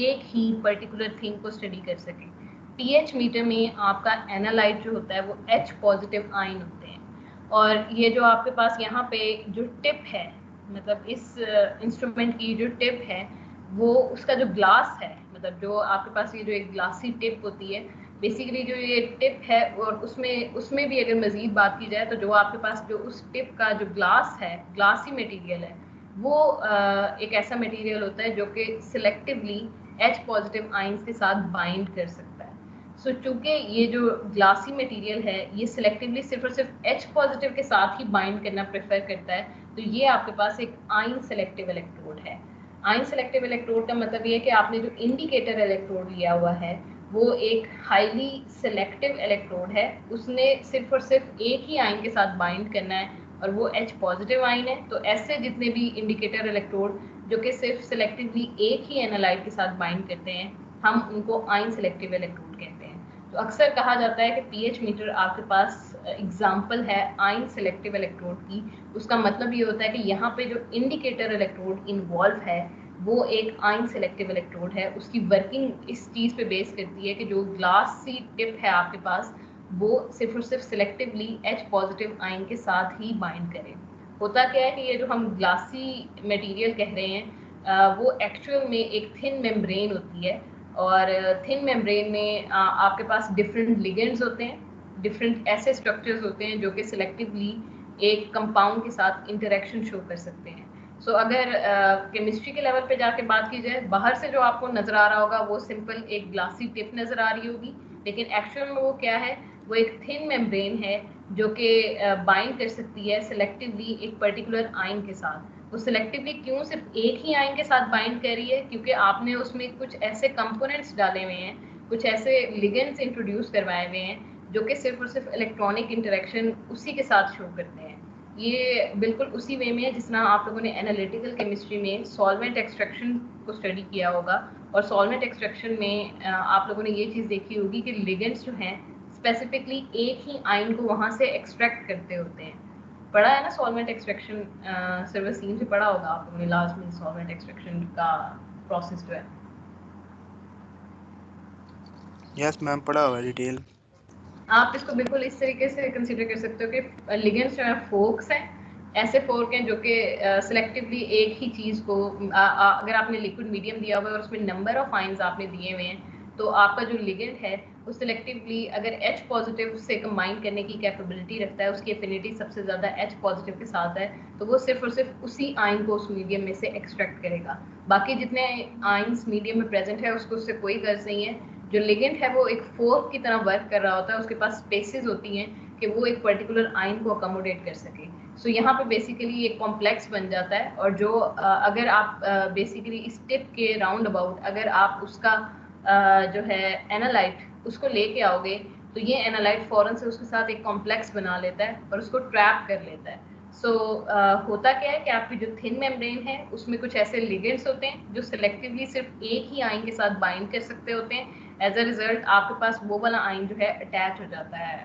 एक ही पर्टिकुलर थिंग को स्टडी कर सके। पीएच मीटर में आपका एनालाइट जो होता है वो H पॉजिटिव आइन होते हैं, और ये जो आपके पास यहाँ पे जो टिप है, मतलब इस इंस्ट्रूमेंट की जो टिप है, वो उसका जो ग्लास है, मतलब जो आपके पास ये जो एक ग्लासी टिप होती है, बेसिकली जो ये टिप है, और उसमें भी अगर मजीद बात की जाए तो जो आपके पास जो उस टिप का जो ग्लास है, ग्लासी मटेरियल है, वो एक ऐसा मटेरियल होता है जो कि सिलेक्टिवली H पॉजिटिव आइंस के साथ बाइंड कर सकता है। सो चूंकि ये जो ग्लासी मटेरियल है ये सिलेक्टिवली सिर्फ और सिर्फ H पॉजिटिव के साथ ही बाइंड करना प्रेफर करता है, तो ये आपके पास एक आइन सेलेक्टिव इलेक्ट्रोड है। आइन सेलेक्टिव इलेक्ट्रोड का मतलब ये है कि आपने जो इंडिकेटर इलेक्ट्रोड लिया हुआ है वो एक हाईली सेलेक्टिव इलेक्ट्रोड है, उसने सिर्फ और सिर्फ एक ही आइन के साथ बाइंड करना है, और वो H पॉजिटिव आइन है। तो ऐसे जितने भी इंडिकेटर इलेक्ट्रोड जो कि सिर्फ सेलेक्टिवली एक ही एनालाइट के साथ बाइंड करते हैं, हम उनको आइन सेलेक्टिव इलेक्ट्रोड कहते हैं। तो अक्सर कहा जाता है कि पीएच मीटर आपके पास एग्जाम्पल है आइन सेलेक्टिव इलेक्ट्रोड की। उसका मतलब ये होता है कि यहाँ पे जो इंडिकेटर इलेक्ट्रोड इन्वॉल्व है वो एक आइन सेलेक्टिव इलेक्ट्रोड है। उसकी वर्किंग इस चीज़ पे बेस करती है कि जो ग्लासी टिप है आपके पास वो सिर्फ और सिर्फ सिलेक्टिवली H पॉजिटिव आइन के साथ ही बाइंड करे। होता क्या है कि ये जो हम ग्लासी मटेरियल कह रहे हैं वो एक्चुअल में एक थिन मेम्ब्रेन होती है, और थिन मेम्ब्रेन में आपके पास डिफरेंट लिगेंड्स होते हैं, डिफरेंट ऐसे स्ट्रक्चर्स होते हैं जो कि सिलेक्टिवली एक कंपाउंड के साथ इंटरेक्शन शो कर सकते हैं। सो अगर केमिस्ट्री के लेवल पे जाके बात की जाए, बाहर से जो आपको नज़र आ रहा होगा वो सिंपल एक ग्लासी टिप नज़र आ रही होगी, लेकिन एक्चुअल में वो क्या है, वो एक थिन मेम्ब्रेन है जो कि बाइंड कर सकती है सिलेक्टिवली एक पर्टिकुलर आइन के साथ। वो सिलेक्टिवली क्यों सिर्फ एक ही आइन के साथ बाइंड कर रही है, क्योंकि आपने उसमें कुछ ऐसे कंपोनेंट्स डाले हुए हैं, कुछ ऐसे लिगेंड्स इंट्रोड्यूस करवाए हुए हैं जो कि सिर्फ और सिर्फ इलेक्ट्रॉनिक इंटरेक्शन उसी के साथ शो करते हैं। ये बिल्कुल उसी वे में है जिस तरह आप लोगों ने एनालिटिकल केमिस्ट्री में सॉल्वेंट एक्सट्रैक्शन को स्टडी किया होगा, और सॉल्वेंट एक्सट्रैक्शन में आप लोगों ने ये चीज़ देखी होगी कि लिगेंड्स जो हैं स्पेसिफिकली एक ही आयन को वहाँ से एक्सट्रैक्ट करते होते हैं। पढ़ा है ना सॉल्वेंट एक्सट्रैक्शन, सर्वसीन से पढ़ा होगा आप लोगों ने लास्ट में सॉल्वेंट एक्सट्रैक्शन का प्रोसेस जो है। यस मैम, पढ़ा हुआ है डिटेल। आप इसको बिल्कुल इस तरीके से कंसीडर कर सकते हो कि लिगेंड्स जो है फोर्क्स हैं, ऐसे फोर्क हैं जो कि सिलेक्टिवली एक ही चीज़ को अगर आपने लिक्विड मीडियम दिया हुआ है और उसमें नंबर ऑफ आयंस आपने दिए हुए हैं, तो आपका जो लिगेंड है वो सिलेक्टिवली अगर H पॉजिटिव से कंबाइन करने की कैपेबिलिटी रखता है, उसकी एफिनिटी सबसे ज़्यादा H पॉजिटिव के साथ है, तो वो सिर्फ और सिर्फ उसी आयन को उस मीडियम में से एक्सट्रैक्ट करेगा। बाकी जितने आयंस मीडियम में प्रेजेंट है उसको उससे कोई गर्ज नहीं है। जो लिगेंड है वो एक फोर्क की तरह वर्क कर रहा होता है, उसके पास स्पेसेस होती हैं कि वो एक पर्टिकुलर आयन को अकोमोडेट कर सके। सो यहाँ पे बेसिकली एक कॉम्प्लेक्स बन जाता है, और जो अगर आप बेसिकली इस टिप के राउंड अबाउट अगर आप उसका जो है एनालाइट उसको लेके आओगे, तो ये एनालाइट फौरन से उसके साथ एक कॉम्प्लेक्स बना लेता है और उसको ट्रैप कर लेता है। सो होता क्या है कि आपकी जो थिन मेम्ब्रेन है उसमें कुछ ऐसे लिगेंड्स होते हैं जो सिलेक्टिवली सिर्फ एक ही आयन के साथ बाइंड कर सकते होते हैं। एज अ रिजल्ट आपके पास वो वाला आयन जो है अटैच हो जाता है,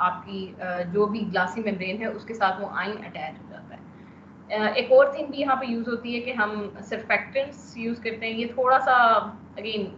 आपकी जो भी ग्लासी मेम्ब्रेन है उसके साथ वो आयन अटैच हो जाता है। एक और थिंग भी यहाँ पे यूज़ होती है कि हम सर्फेक्टेंट्स यूज़ करते हैं। ये थोड़ा सा अगेन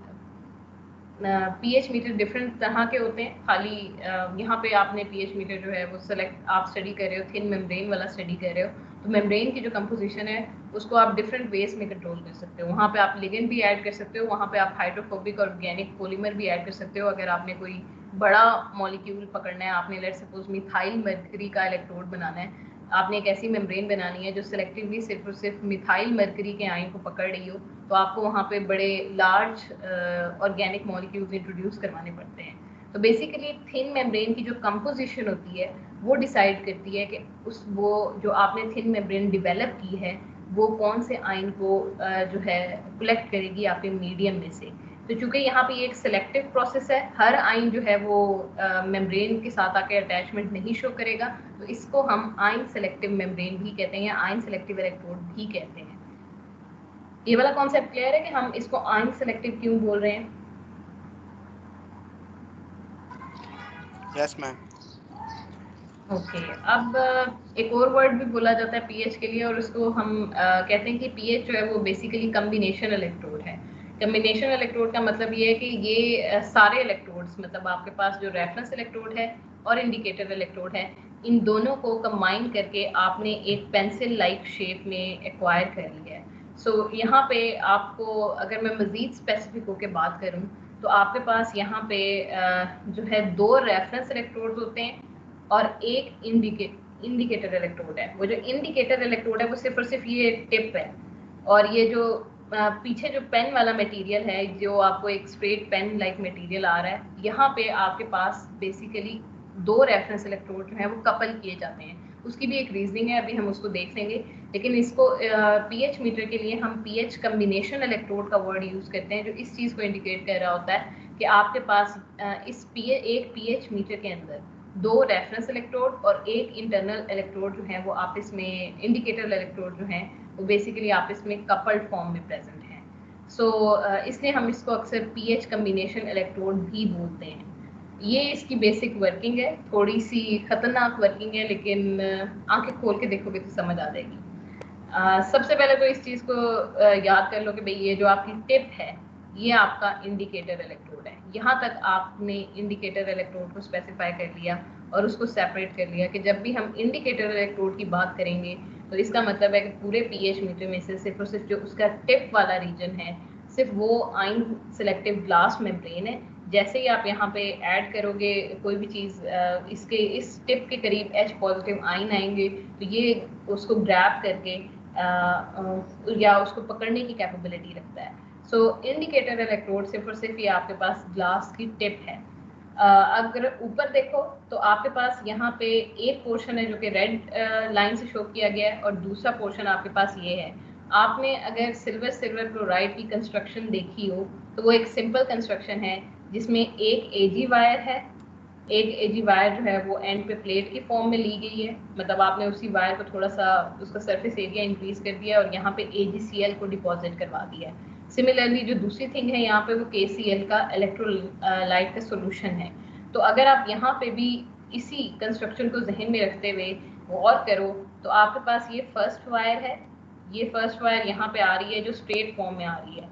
पीएच मीटर डिफरेंट तरह के होते हैं, खाली यहाँ पे आपने पीएच मीटर जो है वो सेलेक्ट आप स्टडी कर रहे हो, थिन मेम्ब्रेन वाला स्टडी कर रहे हो, तो मेम्ब्रेन की जो कंपोजिशन है उसको आप डिफरेंट वेज में कंट्रोल कर सकते हो। वहाँ पे आप लिगेंड भी ऐड कर सकते हो, वहाँ पे आप हाइड्रोफोबिक और ऑर्गेनिक पॉलीमर भी ऐड कर सकते हो। अगर आपने कोई बड़ा मॉलिक्यूल पकड़ना है, आपने लेट्स सपोज मिथाइल मर्करी का इलेक्ट्रोड बनाना है, आपने एक ऐसी मेम्ब्रेन बनानी है जो सिलेक्टिवली सिर्फ और सिर्फ मिथाइल मर्करी के आयन को पकड़ रही हो, तो आपको वहाँ पे बड़े लार्ज ऑर्गेनिक मॉलिक्यूल्स इंट्रोड्यूस करवाने पड़ते हैं। तो बेसिकली थिन मेम्ब्रेन की जो कंपोजिशन होती है वो डिसाइड करती है कि वो जो आपने थिन मेम्ब्रेन डेवलप की है वो कौन से आयन को जो है कलेक्ट करेगी आपके मीडियम में से। तो चूंकि यहाँ पे ये एक सिलेक्टिव प्रोसेस है, हर आयन जो है वो मेम्ब्रेन के साथ आके अटैचमेंट नहीं शो करेगा, तो इसको हम आयन सेलेक्टिव मेम्ब्रेन भी कहते हैं या आयन सेलेक्टिव इलेक्ट्रोड भी कहते हैं। ये वाला कॉन्सेप्ट क्लियर है कि हम इसको आयन सेलेक्टिव क्यों बोल रहे हैं? Yes ma'am. ओके अब एक और वर्ड भी बोला जाता है पीएच के लिए, और उसको हम कहते हैं कि पीएच जो है वो बेसिकली कम्बिनेशन इलेक्ट्रोड है। कम्बिनेशन इलेक्ट्रोड का मतलब ये है कि ये सारे इलेक्ट्रोड्स, मतलब आपके पास जो रेफरेंस इलेक्ट्रोड है और इंडिकेटर इलेक्ट्रोड है, इन दोनों को कंबाइन करके आपने एक पेंसिल लाइक शेप में एक्वायर कर लिया है। सो यहाँ पे आपको अगर मैं मज़ीद स्पेसिफिक होकर बात करूँ तो आपके पास यहाँ पे जो है 2 रेफरेंस इलेक्ट्रोड्स होते हैं और एक इंडिकेटर इलेक्ट्रोड है। वो जो इंडिकेटर इलेक्ट्रोड है वो सिर्फ और सिर्फ ये टिप है, और ये जो पीछे जो पेन वाला मटेरियल है, जो आपको एक स्ट्रेट पेन लाइक मटेरियल आ रहा है, यहाँ पे आपके पास बेसिकली 2 रेफरेंस इलेक्ट्रोड जो है वो कपल किए जाते हैं। उसकी भी एक रीजनिंग है, अभी हम उसको देख लेंगे, लेकिन इसको पीएच मीटर के लिए हम पीएच कम्बिनेशन इलेक्ट्रोड का वर्ड यूज़ करते हैं, जो इस चीज़ को इंडिकेट कर रहा होता है कि आपके पास एक पीएच मीटर के अंदर 2 रेफरेंस इलेक्ट्रोड और एक इंटरनल इलेक्ट्रोड जो है वो आपस में, इंडिकेटर इलेक्ट्रोड जो है वो बेसिकली आपस में कपल्ड फॉर्म में प्रेजेंट है। सो इसलिए हम इसको अक्सर पीएच कम्बिनेशन इलेक्ट्रोड भी बोलते हैं। ये इसकी बेसिक वर्किंग है, थोड़ी सी खतरनाक वर्किंग है, लेकिन आंखें खोल के देखोगे तो समझ आ जाएगी। सबसे पहले तो इस चीज़ को याद कर लो कि भाई ये जो आपकी टिप है ये आपका इंडिकेटर इलेक्ट्रोड है। यहाँ तक आपने इंडिकेटर इलेक्ट्रोड को स्पेसिफाई कर लिया और उसको सेपरेट कर लिया कि जब भी हम इंडिकेटर इलेक्ट्रोड की बात करेंगे तो इसका मतलब है कि पूरे पीएच मीटर में से सिर्फ और सिर्फ जो उसका टिप वाला रीजन है, सिर्फ वो आयन सिलेक्टिव ग्लास मेम्ब्रेन है। जैसे ही आप यहाँ पे ऐड करोगे कोई भी चीज़, इसके इस टिप के करीब H पॉजिटिव आयन आएंगे तो ये उसको ग्रैब करके या उसको पकड़ने की कैपेबिलिटी रखता है। सो इंडिकेटर इलेक्ट्रोड सिर्फ और सिर्फ ये आपके पास ग्लास की टिप है। अगर ऊपर देखो तो आपके पास यहाँ पे एक पोर्शन है जो कि रेड लाइन से शो किया गया है, और दूसरा पोर्शन आपके पास ये है। आपने अगर सिल्वर क्लोराइड की कंस्ट्रक्शन देखी हो तो वो एक सिंपल कंस्ट्रक्शन है जिसमें एक एजी वायर है एक एजी वायर जो है वो एंड पे प्लेट की फॉर्म में ली गई है, मतलब आपने उसी वायर को थोड़ा सा उसका सरफेस एरिया इंक्रीज कर दिया और यहाँ पे AgCl को डिपॉजिट करवा दिया है। सिमिलरली जो दूसरी थिंग है यहाँ पे वो KCl का इलेक्ट्रोलाइट का सोल्यूशन है। तो अगर आप यहाँ पे भी इसी कंस्ट्रक्शन को जहन में रखते हुए गौर करो तो आपके पास ये फर्स्ट वायर है, ये फर्स्ट वायर यहाँ पे आ रही है जो स्ट्रेट फॉर्म में आ रही है,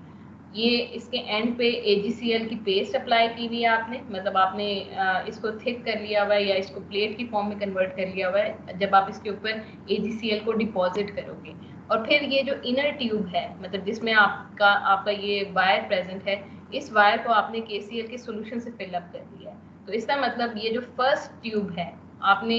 ये इसके एंड पे AgCl की पेस्ट अप्लाई की हुई है आपने, मतलब आपने इसको थिक कर लिया हुआ है या इसको प्लेट की फॉर्म में कन्वर्ट कर लिया हुआ है जब आप इसके ऊपर AgCl को डिपॉजिट करोगे। और फिर ये जो इनर ट्यूब है, मतलब जिसमें आपका ये वायर प्रेजेंट है, इस वायर को आपने KCl के सोल्यूशन से फिलअप कर दिया है। तो इसका मतलब ये जो फर्स्ट ट्यूब है, आपने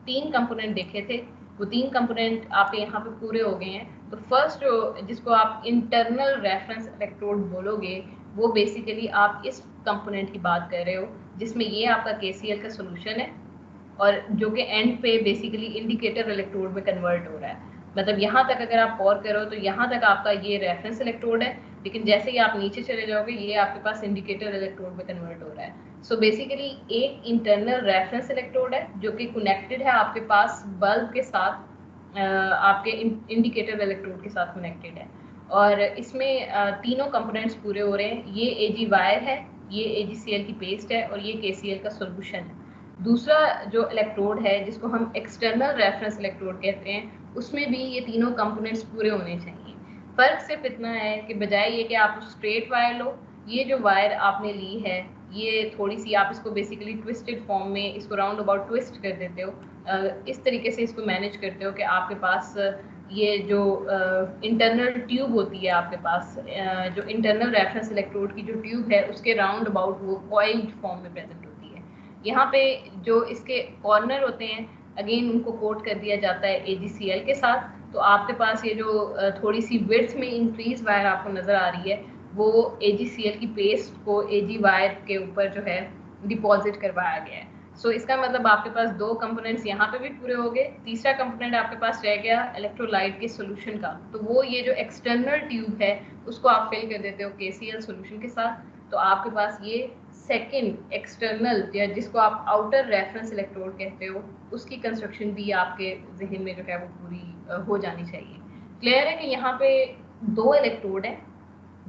3 कंपोनेंट देखे थे, वो 3 कंपोनेंट आपके यहाँ पे पूरे हो गए हैं। तो फर्स्ट जिसको आप इंटरनल रेफरेंस इलेक्ट्रोड बोलोगे, वो बेसिकली आप इस कंपोनेंट की बात कर रहे हो जिसमें ये आपका KCl का सोल्यूशन है और जो कि एंड पे बेसिकली इंडिकेटर इलेक्ट्रोड में कन्वर्ट हो रहा है। मतलब यहाँ तक अगर आप गौर करो तो यहाँ तक आपका ये रेफरेंस इलेक्ट्रोड है, लेकिन जैसे ही आप नीचे चले जाओगे ये आपके पास इंडिकेटर इलेक्ट्रोड में कन्वर्ट हो रहा है। सो बेसिकली एक इंटरनल रेफरेंस इलेक्ट्रोड है जो कि कनेक्टेड है आपके पास बल्ब के साथ, आपके इंडिकेटर इलेक्ट्रोड के साथ कनेक्टेड है और इसमें तीनों कंपोनेंट्स पूरे हो रहे हैं। ये एजी वायर है, ये AgCl की पेस्ट है और ये KCl का सोल्यूशन है। दूसरा जो इलेक्ट्रोड है जिसको हम एक्सटर्नल रेफरेंस इलेक्ट्रोड कहते हैं, उसमें भी ये तीनों कंपोनेंट्स पूरे होने चाहिए। फर्क सिर्फ इतना है कि बजाय ये कि आप स्ट्रेट वायर लो, ये जो वायर आपने ली है ये थोड़ी सी आप इसको बेसिकली ट्विस्टेड फॉर्म में इसको राउंड अबाउट ट्विस्ट कर देते हो, इस तरीके से इसको मैनेज करते हो कि आपके पास ये जो इंटरनल ट्यूब होती है आपके पास, जो इंटरनल रेफरेंस इलेक्ट्रोड की जो ट्यूब है उसके राउंड अबाउट वो कॉइल्ड फॉर्म में प्रेजेंट होती है। यहाँ पे जो इसके कॉर्नर होते हैं अगेन उनको कोट कर दिया जाता है AgCl के साथ। तो आपके पास ये जो थोड़ी सी विड्थ में इंक्रीज वायर आपको नजर आ रही है वो AgCl की पेस्ट को AG वायर के ऊपर जो है डिपॉजिट करवाया गया है। सो इसका मतलब आपके पास 2 कंपोनेंट्स यहाँ पे भी पूरे हो गए। तीसरा कंपोनेंट आपके पास रह गया इलेक्ट्रोलाइट के सोल्यूशन का, तो वो ये जो एक्सटर्नल ट्यूब है उसको आप फिल कर देते हो KCl सोल्यूशन के साथ। तो आपके पास ये सेकेंड एक्सटर्नल या जिसको आप आउटर रेफरेंस इलेक्ट्रोड कहते हो उसकी कंस्ट्रक्शन भी आपके जहन में जो है वो पूरी हो जानी चाहिए। क्लियर है कि यहाँ पे 2 इलेक्ट्रोड है,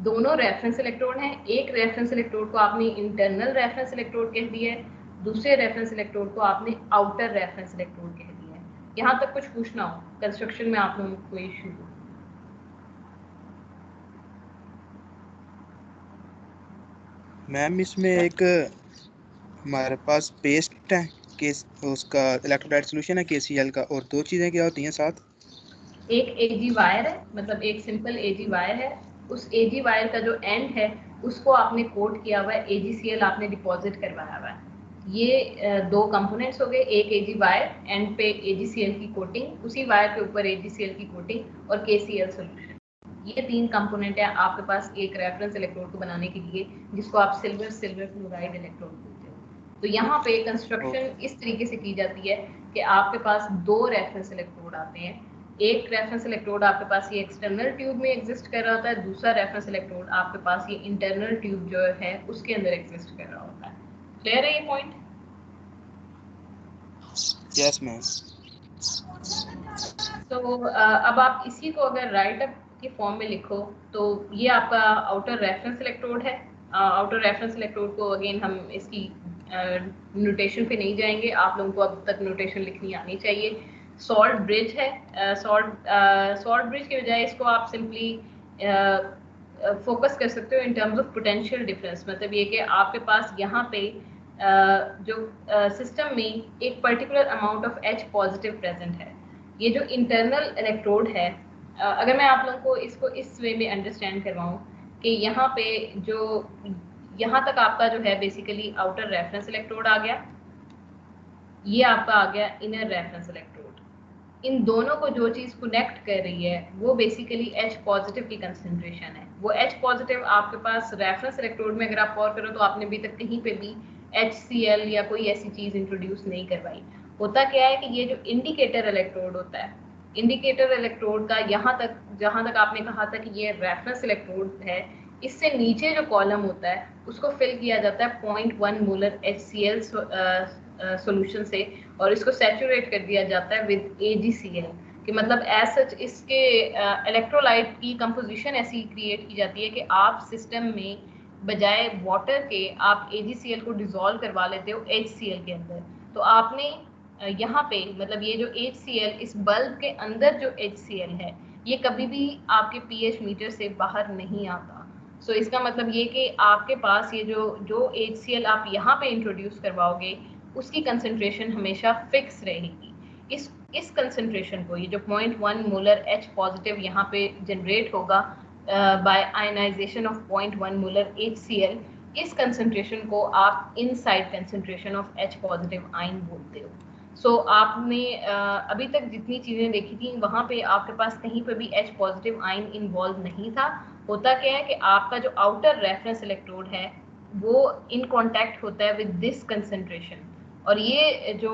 दोनों रेफरेंस इलेक्ट्रोड हैं। एक रेफरेंस इलेक्ट्रोड को आपने इंटरनल रेफरेंस इलेक्ट्रोड कह दिया है, दूसरे रेफरेंस इलेक्ट्रोड को आपने आउटर रेफरेंस इलेक्ट्रोड कह दिया है। यहाँ तक कुछ पूछना हो कंस्ट्रक्शन में आप लोगों को कोई इशू हो? मैम इसमें एक हमारे पास पेस्ट है केस उसका इलेक्ट्रोलाइट सोल्यूशन है KCl का, और 2 चीजें क्या होती हैं साथ? एक AG वायर है, मतलब एक सिंपल AG वायर है, उस AG वायर का जो एंड है उसको आपने कोट किया हुआ है, AgCl आपने डिपॉजिट करवाया हुआ है। ये 2 कंपोनेंट्स हो गए, एक AG वायर एंड पे AgCl की कोटिंग, उसी वायर के ऊपर AgCl की कोटिंग और KCl सोल्यूशन। ये 3 कंपोनेंट है आपके पास एक रेफरेंस इलेक्ट्रोड को बनाने के लिए, जिसको आप सिल्वर फ्लोराइड इलेक्ट्रोड बोलते हो। तो यहाँ पे कंस्ट्रक्शन इस तरीके से की जाती है कि आपके पास 2 रेफरेंस इलेक्ट्रोड आते हैं। एक रेफरेंस इलेक्ट्रोड आपके पास ये एक्सटर्नल ट्यूब में एग्जिस्ट कर रहा होता है, दूसरा रेफरेंस इलेक्ट्रोड आपके पास ये इंटरनल ट्यूब जो है उसके अंदर एग्जिस्ट कर रहा होता है। क्लियर है ये पॉइंट? Yes ma'am. तो अब आप इसी को अगर राइट अप की फॉर्म में लिखो तो ये आपका आउटर रेफरेंस इलेक्ट्रोड है। आउटर रेफरेंस इलेक्ट्रोड को अगेन हम इसकी नोटेशन पे नहीं जाएंगे, आप लोगों को अब तक नोटेशन लिखनी आनी चाहिए। सॉल्ट ब्रिज है, सॉल्ट ब्रिज के बजाय इसको आप सिंपली फोकस कर सकते हो इन टर्म्स ऑफ पोटेंशियल डिफरेंस। मतलब ये कि आपके पास यहाँ पे जो सिस्टम में एक particular amount of H positive present है। ये जो इंटरनल इलेक्ट्रोड है, अगर मैं आप लोगों को इसको इस वे में अंडरस्टैंड करवाऊँ कि यहाँ पे जो यहाँ तक आपका जो है बेसिकली आउटर रेफरेंस इलेक्ट्रोड आ गया, ये आपका आ गया इनर रेफरेंस इलेक्ट्रोड। इन दोनों को जो चीज़ कनेक्ट कर रही है वो बेसिकली H पॉजिटिव की कंसंट्रेशन है। वो H पॉजिटिव आपके पास रेफरेंस इलेक्ट्रोड में अगर आप गौर करो तो आपने अभी तक कहीं पे भी HCl या कोई ऐसी चीज़ इंट्रोड्यूस नहीं करवाई। होता क्या है कि ये जो इंडिकेटर इलेक्ट्रोड होता है, इंडिकेटर इलेक्ट्रोड का यहाँ तक जहाँ तक आपने कहा था कि ये रेफरेंस इलेक्ट्रोड है, इससे नीचे जो कॉलम होता है उसको फिल किया जाता है 0.1 मोलर HCl सॉल्यूशन से, और इसको सैचुरेट कर दिया जाता है विद AgCl, कि मतलब एज सच इसके इलेक्ट्रोलाइट की कंपोजिशन ऐसी क्रिएट की जाती है कि आप सिस्टम में बजाय वाटर के आप AgCl को डिसॉल्व करवा लेते हो HCl के अंदर। तो आपने यहाँ पे मतलब ये जो HCl, इस बल्ब के अंदर जो HCl है ये कभी भी आपके pH मीटर से बाहर नहीं आता। सो इसका मतलब ये कि आपके पास ये जो HCl आप यहाँ पे इंट्रोड्यूस करवाओगे उसकी कंसंट्रेशन हमेशा फिक्स रहेगी। इस कंसंट्रेशन को, ये जो 0.1 मोलर H पॉजिटिव यहाँ पे जनरेट होगा by ionization of 0.1 molar HCl, इस कंसंट्रेशन को आप inside concentration of H positive ion बोलते हो। सो आपने अभी तक जितनी चीज़ें देखी थी वहाँ पे आपके पास कहीं पे भी H पॉजिटिव आयन इन्वॉल्व नहीं था। होता क्या है कि आपका जो आउटर रेफरेंस इलेक्ट्रोड है वो इन कांटेक्ट होता है विद दिस कंसंट्रेशन, और ये जो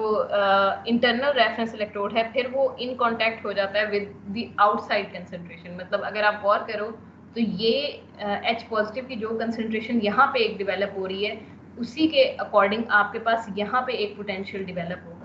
इंटरनल रेफरेंस इलेक्ट्रोड है फिर वो इन कांटेक्ट हो जाता है विद द आउटसाइड कंसंट्रेशन। मतलब अगर आप गौर करो तो ये H पॉजिटिव की जो कंसंट्रेशन यहाँ पे एक डेवलप हो रही है उसी के अकॉर्डिंग आपके पास यहाँ पे एक पोटेंशियल डेवलप होगा।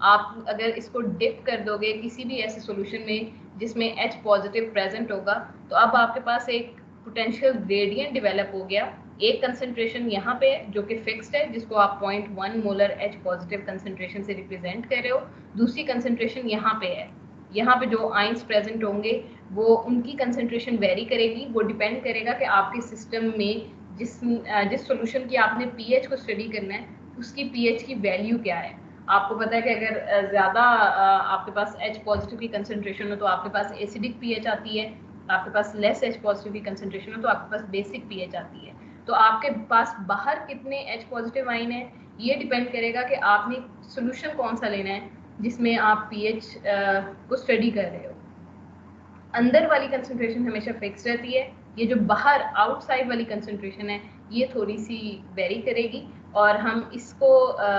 आप अगर इसको डिप कर दोगे किसी भी ऐसे सॉल्यूशन में जिसमें H पॉजिटिव प्रेजेंट होगा तो अब आपके पास एक पोटेंशियल ग्रेडियंट डेवलप हो गया। एक कंसंट्रेशन यहाँ पे जो कि फिक्स्ड है जिसको आप 0.1 मोलर H पॉजिटिव कंसंट्रेशन से रिप्रेजेंट कर रहे हो, दूसरी कंसंट्रेशन यहाँ पे है। यहाँ पे जो आइंस प्रेजेंट होंगे वो उनकी कंसंट्रेशन वेरी करेगी, वो डिपेंड करेगा कि आपके सिस्टम में जिस सॉल्यूशन की आपने पीएच को स्टडी करना है उसकी पीएच की वैल्यू क्या है। आपको पता है कि अगर ज़्यादा आपके पास H पॉजिटिव की कंसंट्रेशन हो तो आपके पास एसिडिक पीएच आती है, आपके पास लेस H पॉजिटिव की कंसंट्रेशन हो तो आपके पास बेसिक पीएच आती है। तो आपके पास बाहर कितने H पॉजिटिव आयन है ये डिपेंड करेगा कि आपने सोल्यूशन कौन सा लेना है जिसमें आप पीएच को स्टडी कर रहे हो। अंदर वाली कंसंट्रेशन हमेशा फिक्स रहती है, ये जो बाहर आउटसाइड वाली कंसंट्रेशन है ये थोड़ी सी वेरी करेगी, और हम इसको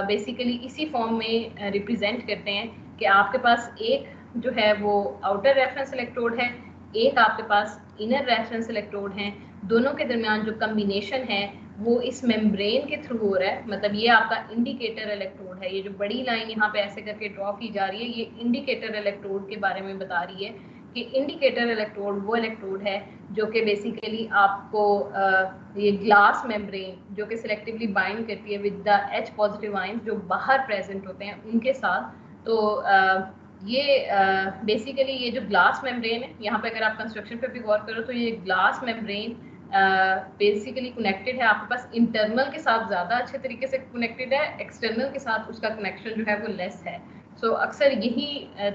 बेसिकली इसी फॉर्म में रिप्रेजेंट करते हैं कि आपके पास एक जो है वो आउटर रेफरेंस इलेक्ट्रोड है, एक आपके पास इनर रेफरेंस इलेक्ट्रोड है, दोनों के दरमियान जो कम्बिनेशन है वो इस मेम्ब्रेन के थ्रू हो रहा है। मतलब ये आपका इंडिकेटर इलेक्ट्रोड है, ये जो बड़ी लाइन यहाँ पे ऐसे करके ड्रॉ की जा रही है ये इंडिकेटर इलेक्ट्रोड के बारे में बता रही है कि इंडिकेटर इलेक्ट्रोड वो इलेक्ट्रोड है जो कि बेसिकली आपको ये ग्लास मेम्ब्रेन जो कि सिलेक्टिवली बाइंड करती है with the H positive ions जो बाहर प्रेजेंट होते हैं उनके साथ। तो ये बेसिकली ये जो ग्लास मेम्ब्रेन है, यहाँ पे अगर आप कंस्ट्रक्शन पे भी गौर करो तो ये ग्लास मेम्ब्रेन बेसिकली कनेक्टेड है आपके पास इंटरनल के साथ ज़्यादा अच्छे तरीके से कनेक्टेड है, एक्सटर्नल के साथ उसका कनेक्शन जो है वो लेस है। सो अक्सर यही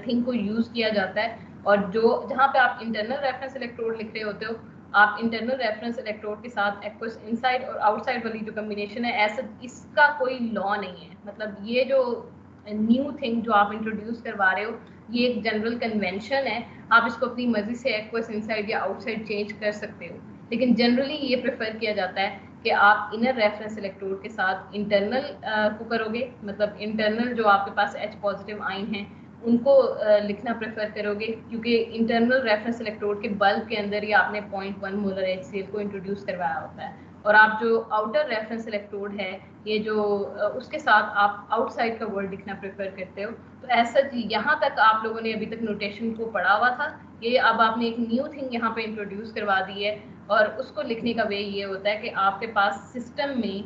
थिंग को यूज़ किया जाता है, और जो जहाँ पे आप इंटरनल रेफरेंस इलेक्ट्रोड लिख रहे होते हो आप इंटरनल रेफरेंस इलेक्ट्रोड के साथ एक्वस इनसाइड और आउटसाइड वाली जो कम्बिनेशन है ऐसा इसका कोई लॉ नहीं है। मतलब ये जो न्यू थिंग जो आप इंट्रोड्यूस करवा रहे हो ये एक जनरल कन्वेंशन है, आप इसको अपनी मर्जी से एक्वस इनसाइड या आउटसाइड चेंज कर सकते हो, लेकिन जनरली ये प्रेफर किया जाता है कि आप इनर रेफरेंस इलेक्ट्रोड के साथ इंटरनल को करोगे। मतलब इंटरनल जो आपके पास H पॉजिटिव आयन है उनको लिखना प्रेफर करोगे, क्योंकि इंटरनल रेफरेंस इलेक्ट्रोड के बल्ब के अंदर ही आपने 0.1 मोलर HCl को इंट्रोड्यूस करवाया होता है, और आप जो आउटर रेफरेंस इलेक्ट्रोड है ये जो उसके साथ आप आउटसाइड का वर्ड लिखना प्रेफर करते हो। तो ऐसा यहाँ तक आप लोगों ने अभी तक नोटेशन को पढ़ा हुआ था, ये अब आपने एक न्यू थिंग यहाँ पे इंट्रोड्यूस करवा दी है, और उसको लिखने का वे ये होता है कि आपके पास सिस्टम में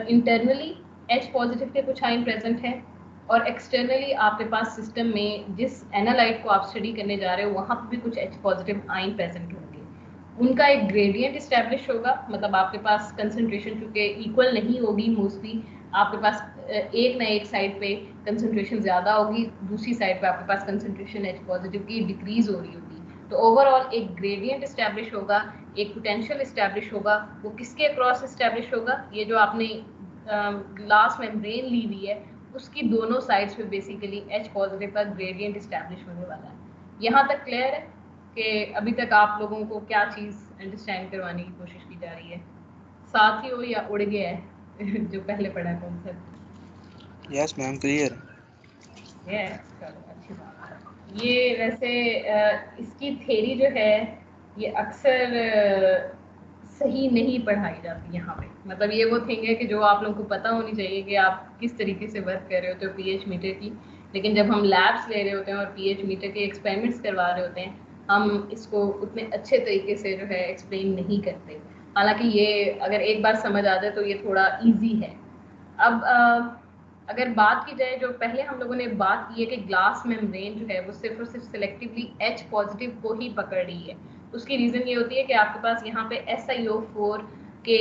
इंटरनली H पॉजिटिव के कुछ आयन प्रेजेंट है, और एक्सटर्नली आपके पास सिस्टम में जिस एनालाइट को आप स्टडी करने जा रहे हो वहाँ पर भी कुछ H पॉजिटिव आयन प्रेजेंट होंगे, उनका एक ग्रेडियंट इस्टेब्लिश होगा। मतलब आपके पास कंसंट्रेशन चूँकि इक्वल नहीं होगी, मोस्टली आपके पास एक ना एक साइड पे कंसंट्रेशन ज़्यादा होगी, दूसरी साइड पे आपके पास कंसंट्रेशन H पॉजिटिव की डिक्रीज हो रही होगी। तो ओवरऑल एक ग्रेडियंट इस्टेब्लिश होगा, एक पोटेंशियल इस्टेब्लिश होगा। वो किसके अक्रॉस इस्टेब्लिश होगा? ये जो आपने ग्लास मेम्ब्रेन ली हुई है उसकी दोनों साइड्स पे बेसिकली H पॉजिटिव का ग्रेडियंट इस्टेब्लिश होने वाला है। यहाँ तक क्लियर है कि अभी तक आप लोगों को क्या चीज़ अंडरस्टैंड करवाने की कोशिश की जा रही है? साथ ही हो या उड़ गया है जो पहले पढ़ा कॉन्सेप्ट? यस मैम, क्लियर है। चलो अच्छी बात है। ये वैसे इसकी थ्योरी जो है ये अक्सर सही नहीं पढ़ाई जाती यहाँ पे। मतलब ये वो थिंग है कि जो आप लोगों को पता होनी चाहिए कि आप किस तरीके से वर्क कर रहे होते हो पीएच मीटर की, लेकिन जब हम लैब्स ले रहे होते हैं और पीएच मीटर के एक्सपेरिमेंट्स करवा रहे होते हैं, हम इसको उतने अच्छे तरीके से जो है एक्सप्लेन नहीं करते। हालांकि ये अगर एक बार समझ आ जाए तो ये थोड़ा ईजी है। अब अगर बात की जाए, जो पहले हम लोगों ने बात की है कि ग्लास मेम्ब्रेन जो है वो सिर्फ और सिर्फ सिलेक्टिवली H पॉजिटिव को ही पकड़ रही है, उसकी रीज़न ये होती है कि आपके पास यहाँ पे SiO4 के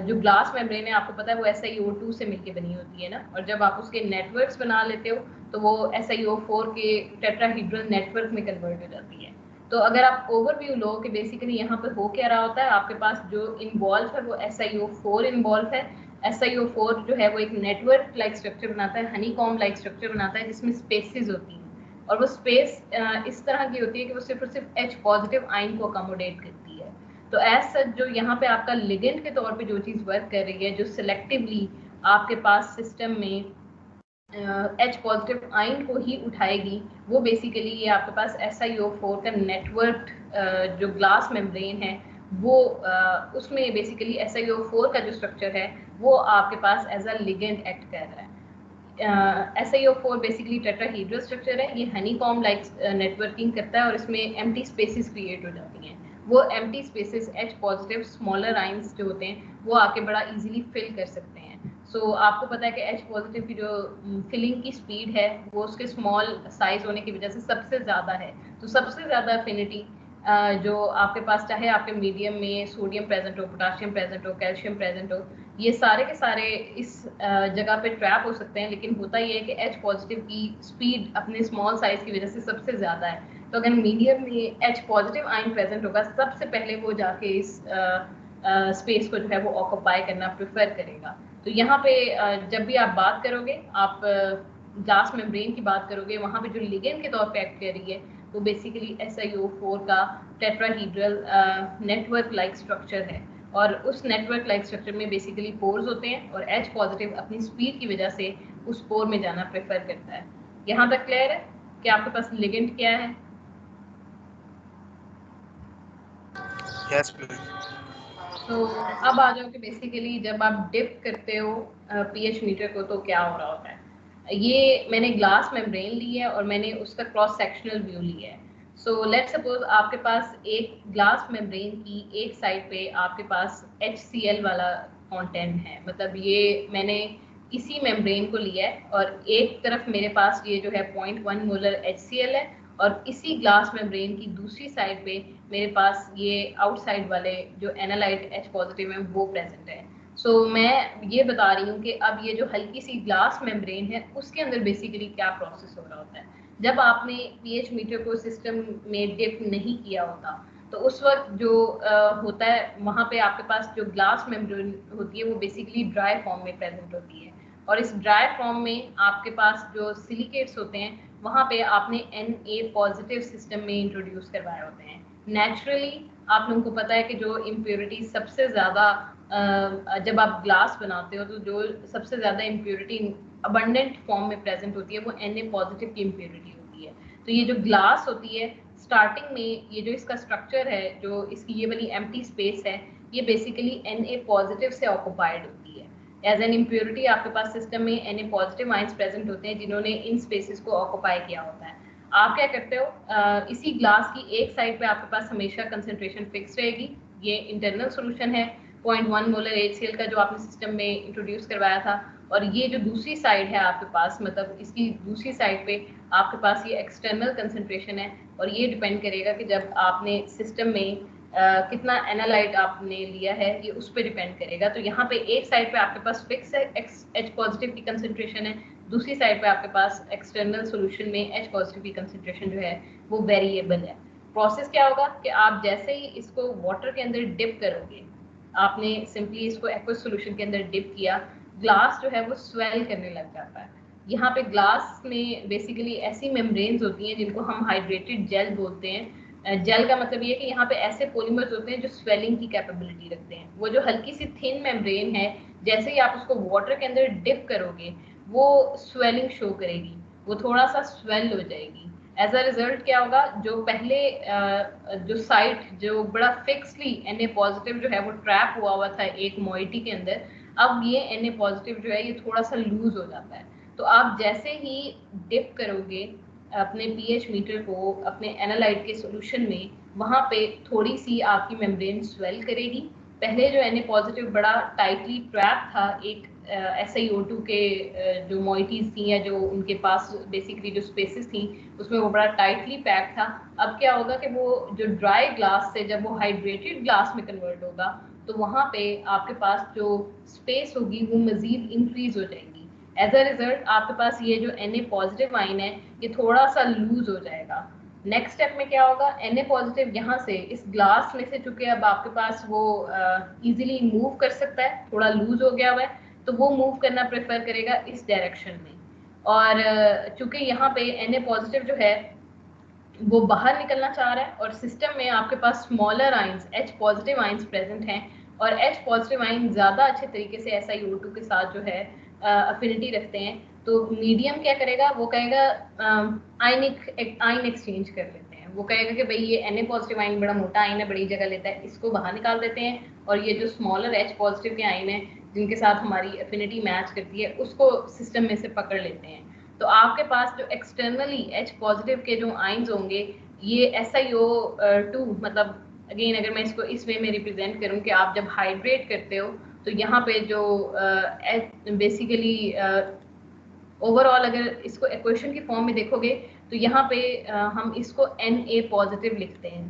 जो ग्लास मेम्ब्रेन है आपको पता है वो SiO2 से मिलके बनी होती है ना, और जब आप उसके नेटवर्क्स बना लेते हो तो वो SiO4 के टेट्राहीड्रल नेटवर्क में कन्वर्ट हो जाती है। तो अगर आप ओवरव्यू लो कि बेसिकली यहाँ पे हो क्या रहा होता है, आपके पास जो इन्वॉल्व है वो SiO4 इन्वॉल्व है। SiO4 जो है वो एक नेटवर्क लाइक स्ट्रक्चर बनाता है, हनीकॉम लाइक स्ट्रक्चर बनाता है जिसमें स्पेसेस होती हैं, और वो स्पेस इस तरह की होती है कि वो सिर्फ और सिर्फ H पॉजिटिव आयन को अकोमोडेट करती है। तो एज सच जो यहाँ पे आपका लिगेंड के तौर पे जो चीज़ वर्क कर रही है, जो सिलेक्टिवली आपके पास सिस्टम में H पॉजिटिव आयन को ही उठाएगी, वो बेसिकली ये आपके पास SiO4 का नेटवर्क जो ग्लास मेम्ब्रेन है वो उसमें बेसिकली SiO4 का जो स्ट्रक्चर है वो आपके पास एज अ लिगेंड एक्ट कर रहा है। SiO4 बेसिकली टेट्राहीड्रल स्ट्रक्चर है, ये हनीकॉम लाइक नेटवर्किंग करता है और इसमें एम्प्टी स्पेसेस क्रिएट हो जाती हैं। वो empty spaces H positive smaller ions जो होते हैं वो आके बड़ा इजीली फिल कर सकते हैं। सो आपको पता है कि H पॉजिटिव की जो फिलिंग की स्पीड है वो उसके स्मॉल साइज होने की वजह से सबसे ज़्यादा है। तो सबसे ज़्यादा अफिनिटी जो आपके पास, चाहे आपके मीडियम में सोडियम प्रेजेंट हो, पोटाशियम प्रेजेंट हो, कैल्शियम प्रेजेंट हो, ये सारे के सारे इस जगह पे ट्रैप हो सकते हैं। लेकिन होता ये है कि H पॉजिटिव की स्पीड अपने स्मॉल साइज की वजह से सबसे ज़्यादा है। तो अगर मीडियम में H पॉजिटिव आयन प्रेजेंट होगा, सबसे पहले वो जाके इस स्पेस को जो है वो ऑक्यूपाई करना प्रेफर करेगा। तो यहाँ पे जब भी आप बात करोगे, आप ग्लास मेम्ब्रेन की बात करोगे, वहाँ पे जो लिगेंड के तौर पे एक्ट कर रही है वो बेसिकली SiO4 का टेट्राहीड्रल नेटवर्क लाइक स्ट्रक्चर है, और उस नेटवर्क लाइक स्ट्रक्चर में बेसिकली पोर्स होते हैं और H पॉजिटिव अपनी स्पीड की वजह से उस पोर में जाना प्रेफर करता है। यहाँ तक क्लियर है कि आपके पास लिगेंड क्या है? यस। तो अब आ जाओ कि बेसिकली जब आप डिप करते हो पीएच मीटर को तो क्या हो रहा होता है। ये मैंने ग्लास मेम्ब्रेन ली है और मैंने उसका क्रॉस सेक्शनल व्यू लिया है। सो लेट्स सपोज आपके पास एक ग्लास मेम्ब्रेन की एक साइड पे आपके पास HCl वाला कंटेंट है, मतलब ये मैंने इसी मेम्ब्रेन को लिया है और एक तरफ मेरे पास ये जो है 0.1 मोलर HCl है, और इसी ग्लास मेम्ब्रेन की दूसरी साइड पे मेरे पास ये आउटसाइड वाले जो एनालाइट H पॉजिटिव है वो प्रेजेंट है। सो मैं ये बता रही हूँ कि अब ये जो हल्की सी ग्लास मेम्ब्रेन है उसके अंदर बेसिकली क्या प्रोसेस हो रहा होता है। जब आपने पीएच मीटर को सिस्टम में डिप नहीं किया होता तो उस वक्त जो होता है वहाँ पे आपके पास जो ग्लास मेम्ब्रेन होती है वो बेसिकली ड्राई फॉर्म में प्रेजेंट होती है, और इस ड्राई फॉर्म में आपके पास जो सिलिकेट्स होते हैं वहाँ पे आपने Na पॉजिटिव सिस्टम में इंट्रोड्यूस करवाए होते हैं। नेचुरली आप लोगों को पता है कि जो इम्प्योरिटी सबसे ज़्यादा जब आप ग्लास बनाते हो तो जो सबसे ज़्यादा इम्प्योरिटी अबंडेंट फॉर्म में प्रेजेंट होती है वो Na पॉजिटिव की इम्प्योरिटी होती है। तो ये जो ग्लास होती है स्टार्टिंग में, ये जो इसका स्ट्रक्चर है, जो इसकी ये वाली एम्प्टी स्पेस है, ये बेसिकली Na पॉजिटिव से ऑक्यूपाइड होती है। एज एन इम्प्योरिटी आपके पास सिस्टम में Na पॉजिटिव आइंस प्रेजेंट होते हैं जिन्होंने इन स्पेसेस को ऑक्यूपाई किया होता है। आप क्या करते हो, इसी ग्लास की एक साइड पे आपके पास हमेशा कंसंट्रेशन फिक्स रहेगी। ये इंटरनल सॉल्यूशन है 0.1 मोलर HCl का जो आपने सिस्टम में इंट्रोड्यूस करवाया था, और ये जो दूसरी साइड है आपके पास, मतलब इसकी दूसरी साइड पे आपके पास ये एक्सटर्नल कंसंट्रेशन है, और ये डिपेंड करेगा कि जब आपने सिस्टम में कितना एनालाइट आपने लिया है ये उस पर डिपेंड करेगा। तो यहाँ पे एक साइड पे आपके पास फिक्स है H पॉजिटिव की कंसंट्रेशन है, दूसरी साइड पे आपके पास एक्सटर्नल सॉल्यूशन में H पॉजिटिव की कंसंट्रेशन जो है वो वेरिएबल है। प्रोसेस क्या होगा कि आप जैसे ही इसको वाटर के अंदर डिप करोगे, आपने सिंपली इसको एक्वस सॉल्यूशन के अंदर डिप किया, ग्लास जो है वो स्वेल करने लग जाता है। यहाँ पे ग्लास में बेसिकली ऐसी मेम्ब्रेन्स होती हैं जिनको हम हाइड्रेटेड जेल बोलते हैं। जेल का मतलब ये है कि यहाँ पे ऐसे पॉलीमर्स होते हैं जो स्वेलिंग की कैपेबिलिटी रखते हैं। वो जो हल्की सी थिन मेम्ब्रेन है, जैसे ही आप उसको वाटर के अंदर डिप करोगे वो स्वेलिंग शो करेगी, वो थोड़ा सा स्वेल हो जाएगी। एज अ रिजल्ट क्या होगा, जो पहले जो साइट जो बड़ा फिक्सली Na पॉजिटिव जो है वो ट्रैप हुआ था एक मोइटी के अंदर, अब ये Na पॉजिटिव जो है ये थोड़ा सा लूज हो जाता है। तो आप जैसे ही डिप करोगे अपने पीएच मीटर को अपने एनालाइट के सॉल्यूशन में, वहाँ पे थोड़ी सी आपकी मेम्ब्रेन स्वेल करेगी। पहले जो Na पॉजिटिव बड़ा टाइटली ट्रैप था एक SiO2 के जो मोइटीज थी या जो उनके पास बेसिकली जो स्पेसेस थी उसमें वो बड़ा टाइटली पैक था। अब क्या होगा कि वो जो ड्राई ग्लास से जब वो हाइड्रेटेड ग्लास में कन्वर्ट होगा तो वहाँ पे आपके पास जो स्पेस होगी वो मजीद इंक्रीज हो जाएगी। एज अ रिजल्ट आपके पास ये जो Na पॉजिटिव आइन है ये थोड़ा सा लूज हो जाएगा। नेक्स्ट स्टेप में क्या होगा, Na पॉजिटिव यहाँ से इस ग्लास में से चूंकि अब आपके पास वो इजीली मूव कर सकता है, थोड़ा लूज हो गया हुआ है, तो वो मूव करना प्रेफर करेगा इस डायरेक्शन में। और चूंकि यहाँ पे Na पॉजिटिव जो है वो बाहर निकलना चाह रहा है और सिस्टम में आपके पास smaller ions H positive ions present हैं और H पॉजिटिव आइन ज़्यादा अच्छे तरीके से SiO2 के साथ जो है अफिनिटी रखते हैं, तो मीडियम क्या करेगा, वो कहेगा आइन एक्सचेंज कर लेते हैं। वो कहेगा कि भाई ये Na पॉजिटिव आइन बड़ा मोटा आइन है, बड़ी जगह लेता है, इसको बाहर निकाल देते हैं और ये जो स्मॉलर H पॉजिटिव के आइन है जिनके साथ हमारी अफिनिटी मैच करती है उसको सिस्टम में से पकड़ लेते हैं। तो आपके पास जो एक्सटर्नली H पॉजिटिव के जो आइंस होंगे ये SiO2 मतलब अगेन अगर मैं इसको इस वे में रिप्रेजेंट करूं कि आप जब हाइड्रेट करते हो तो यहाँ पे जो बेसिकली ओवरऑल अगर इसको इक्वेशन की फॉर्म में देखोगे तो यहाँ पे हम इसको Na पॉजिटिव लिखते हैं।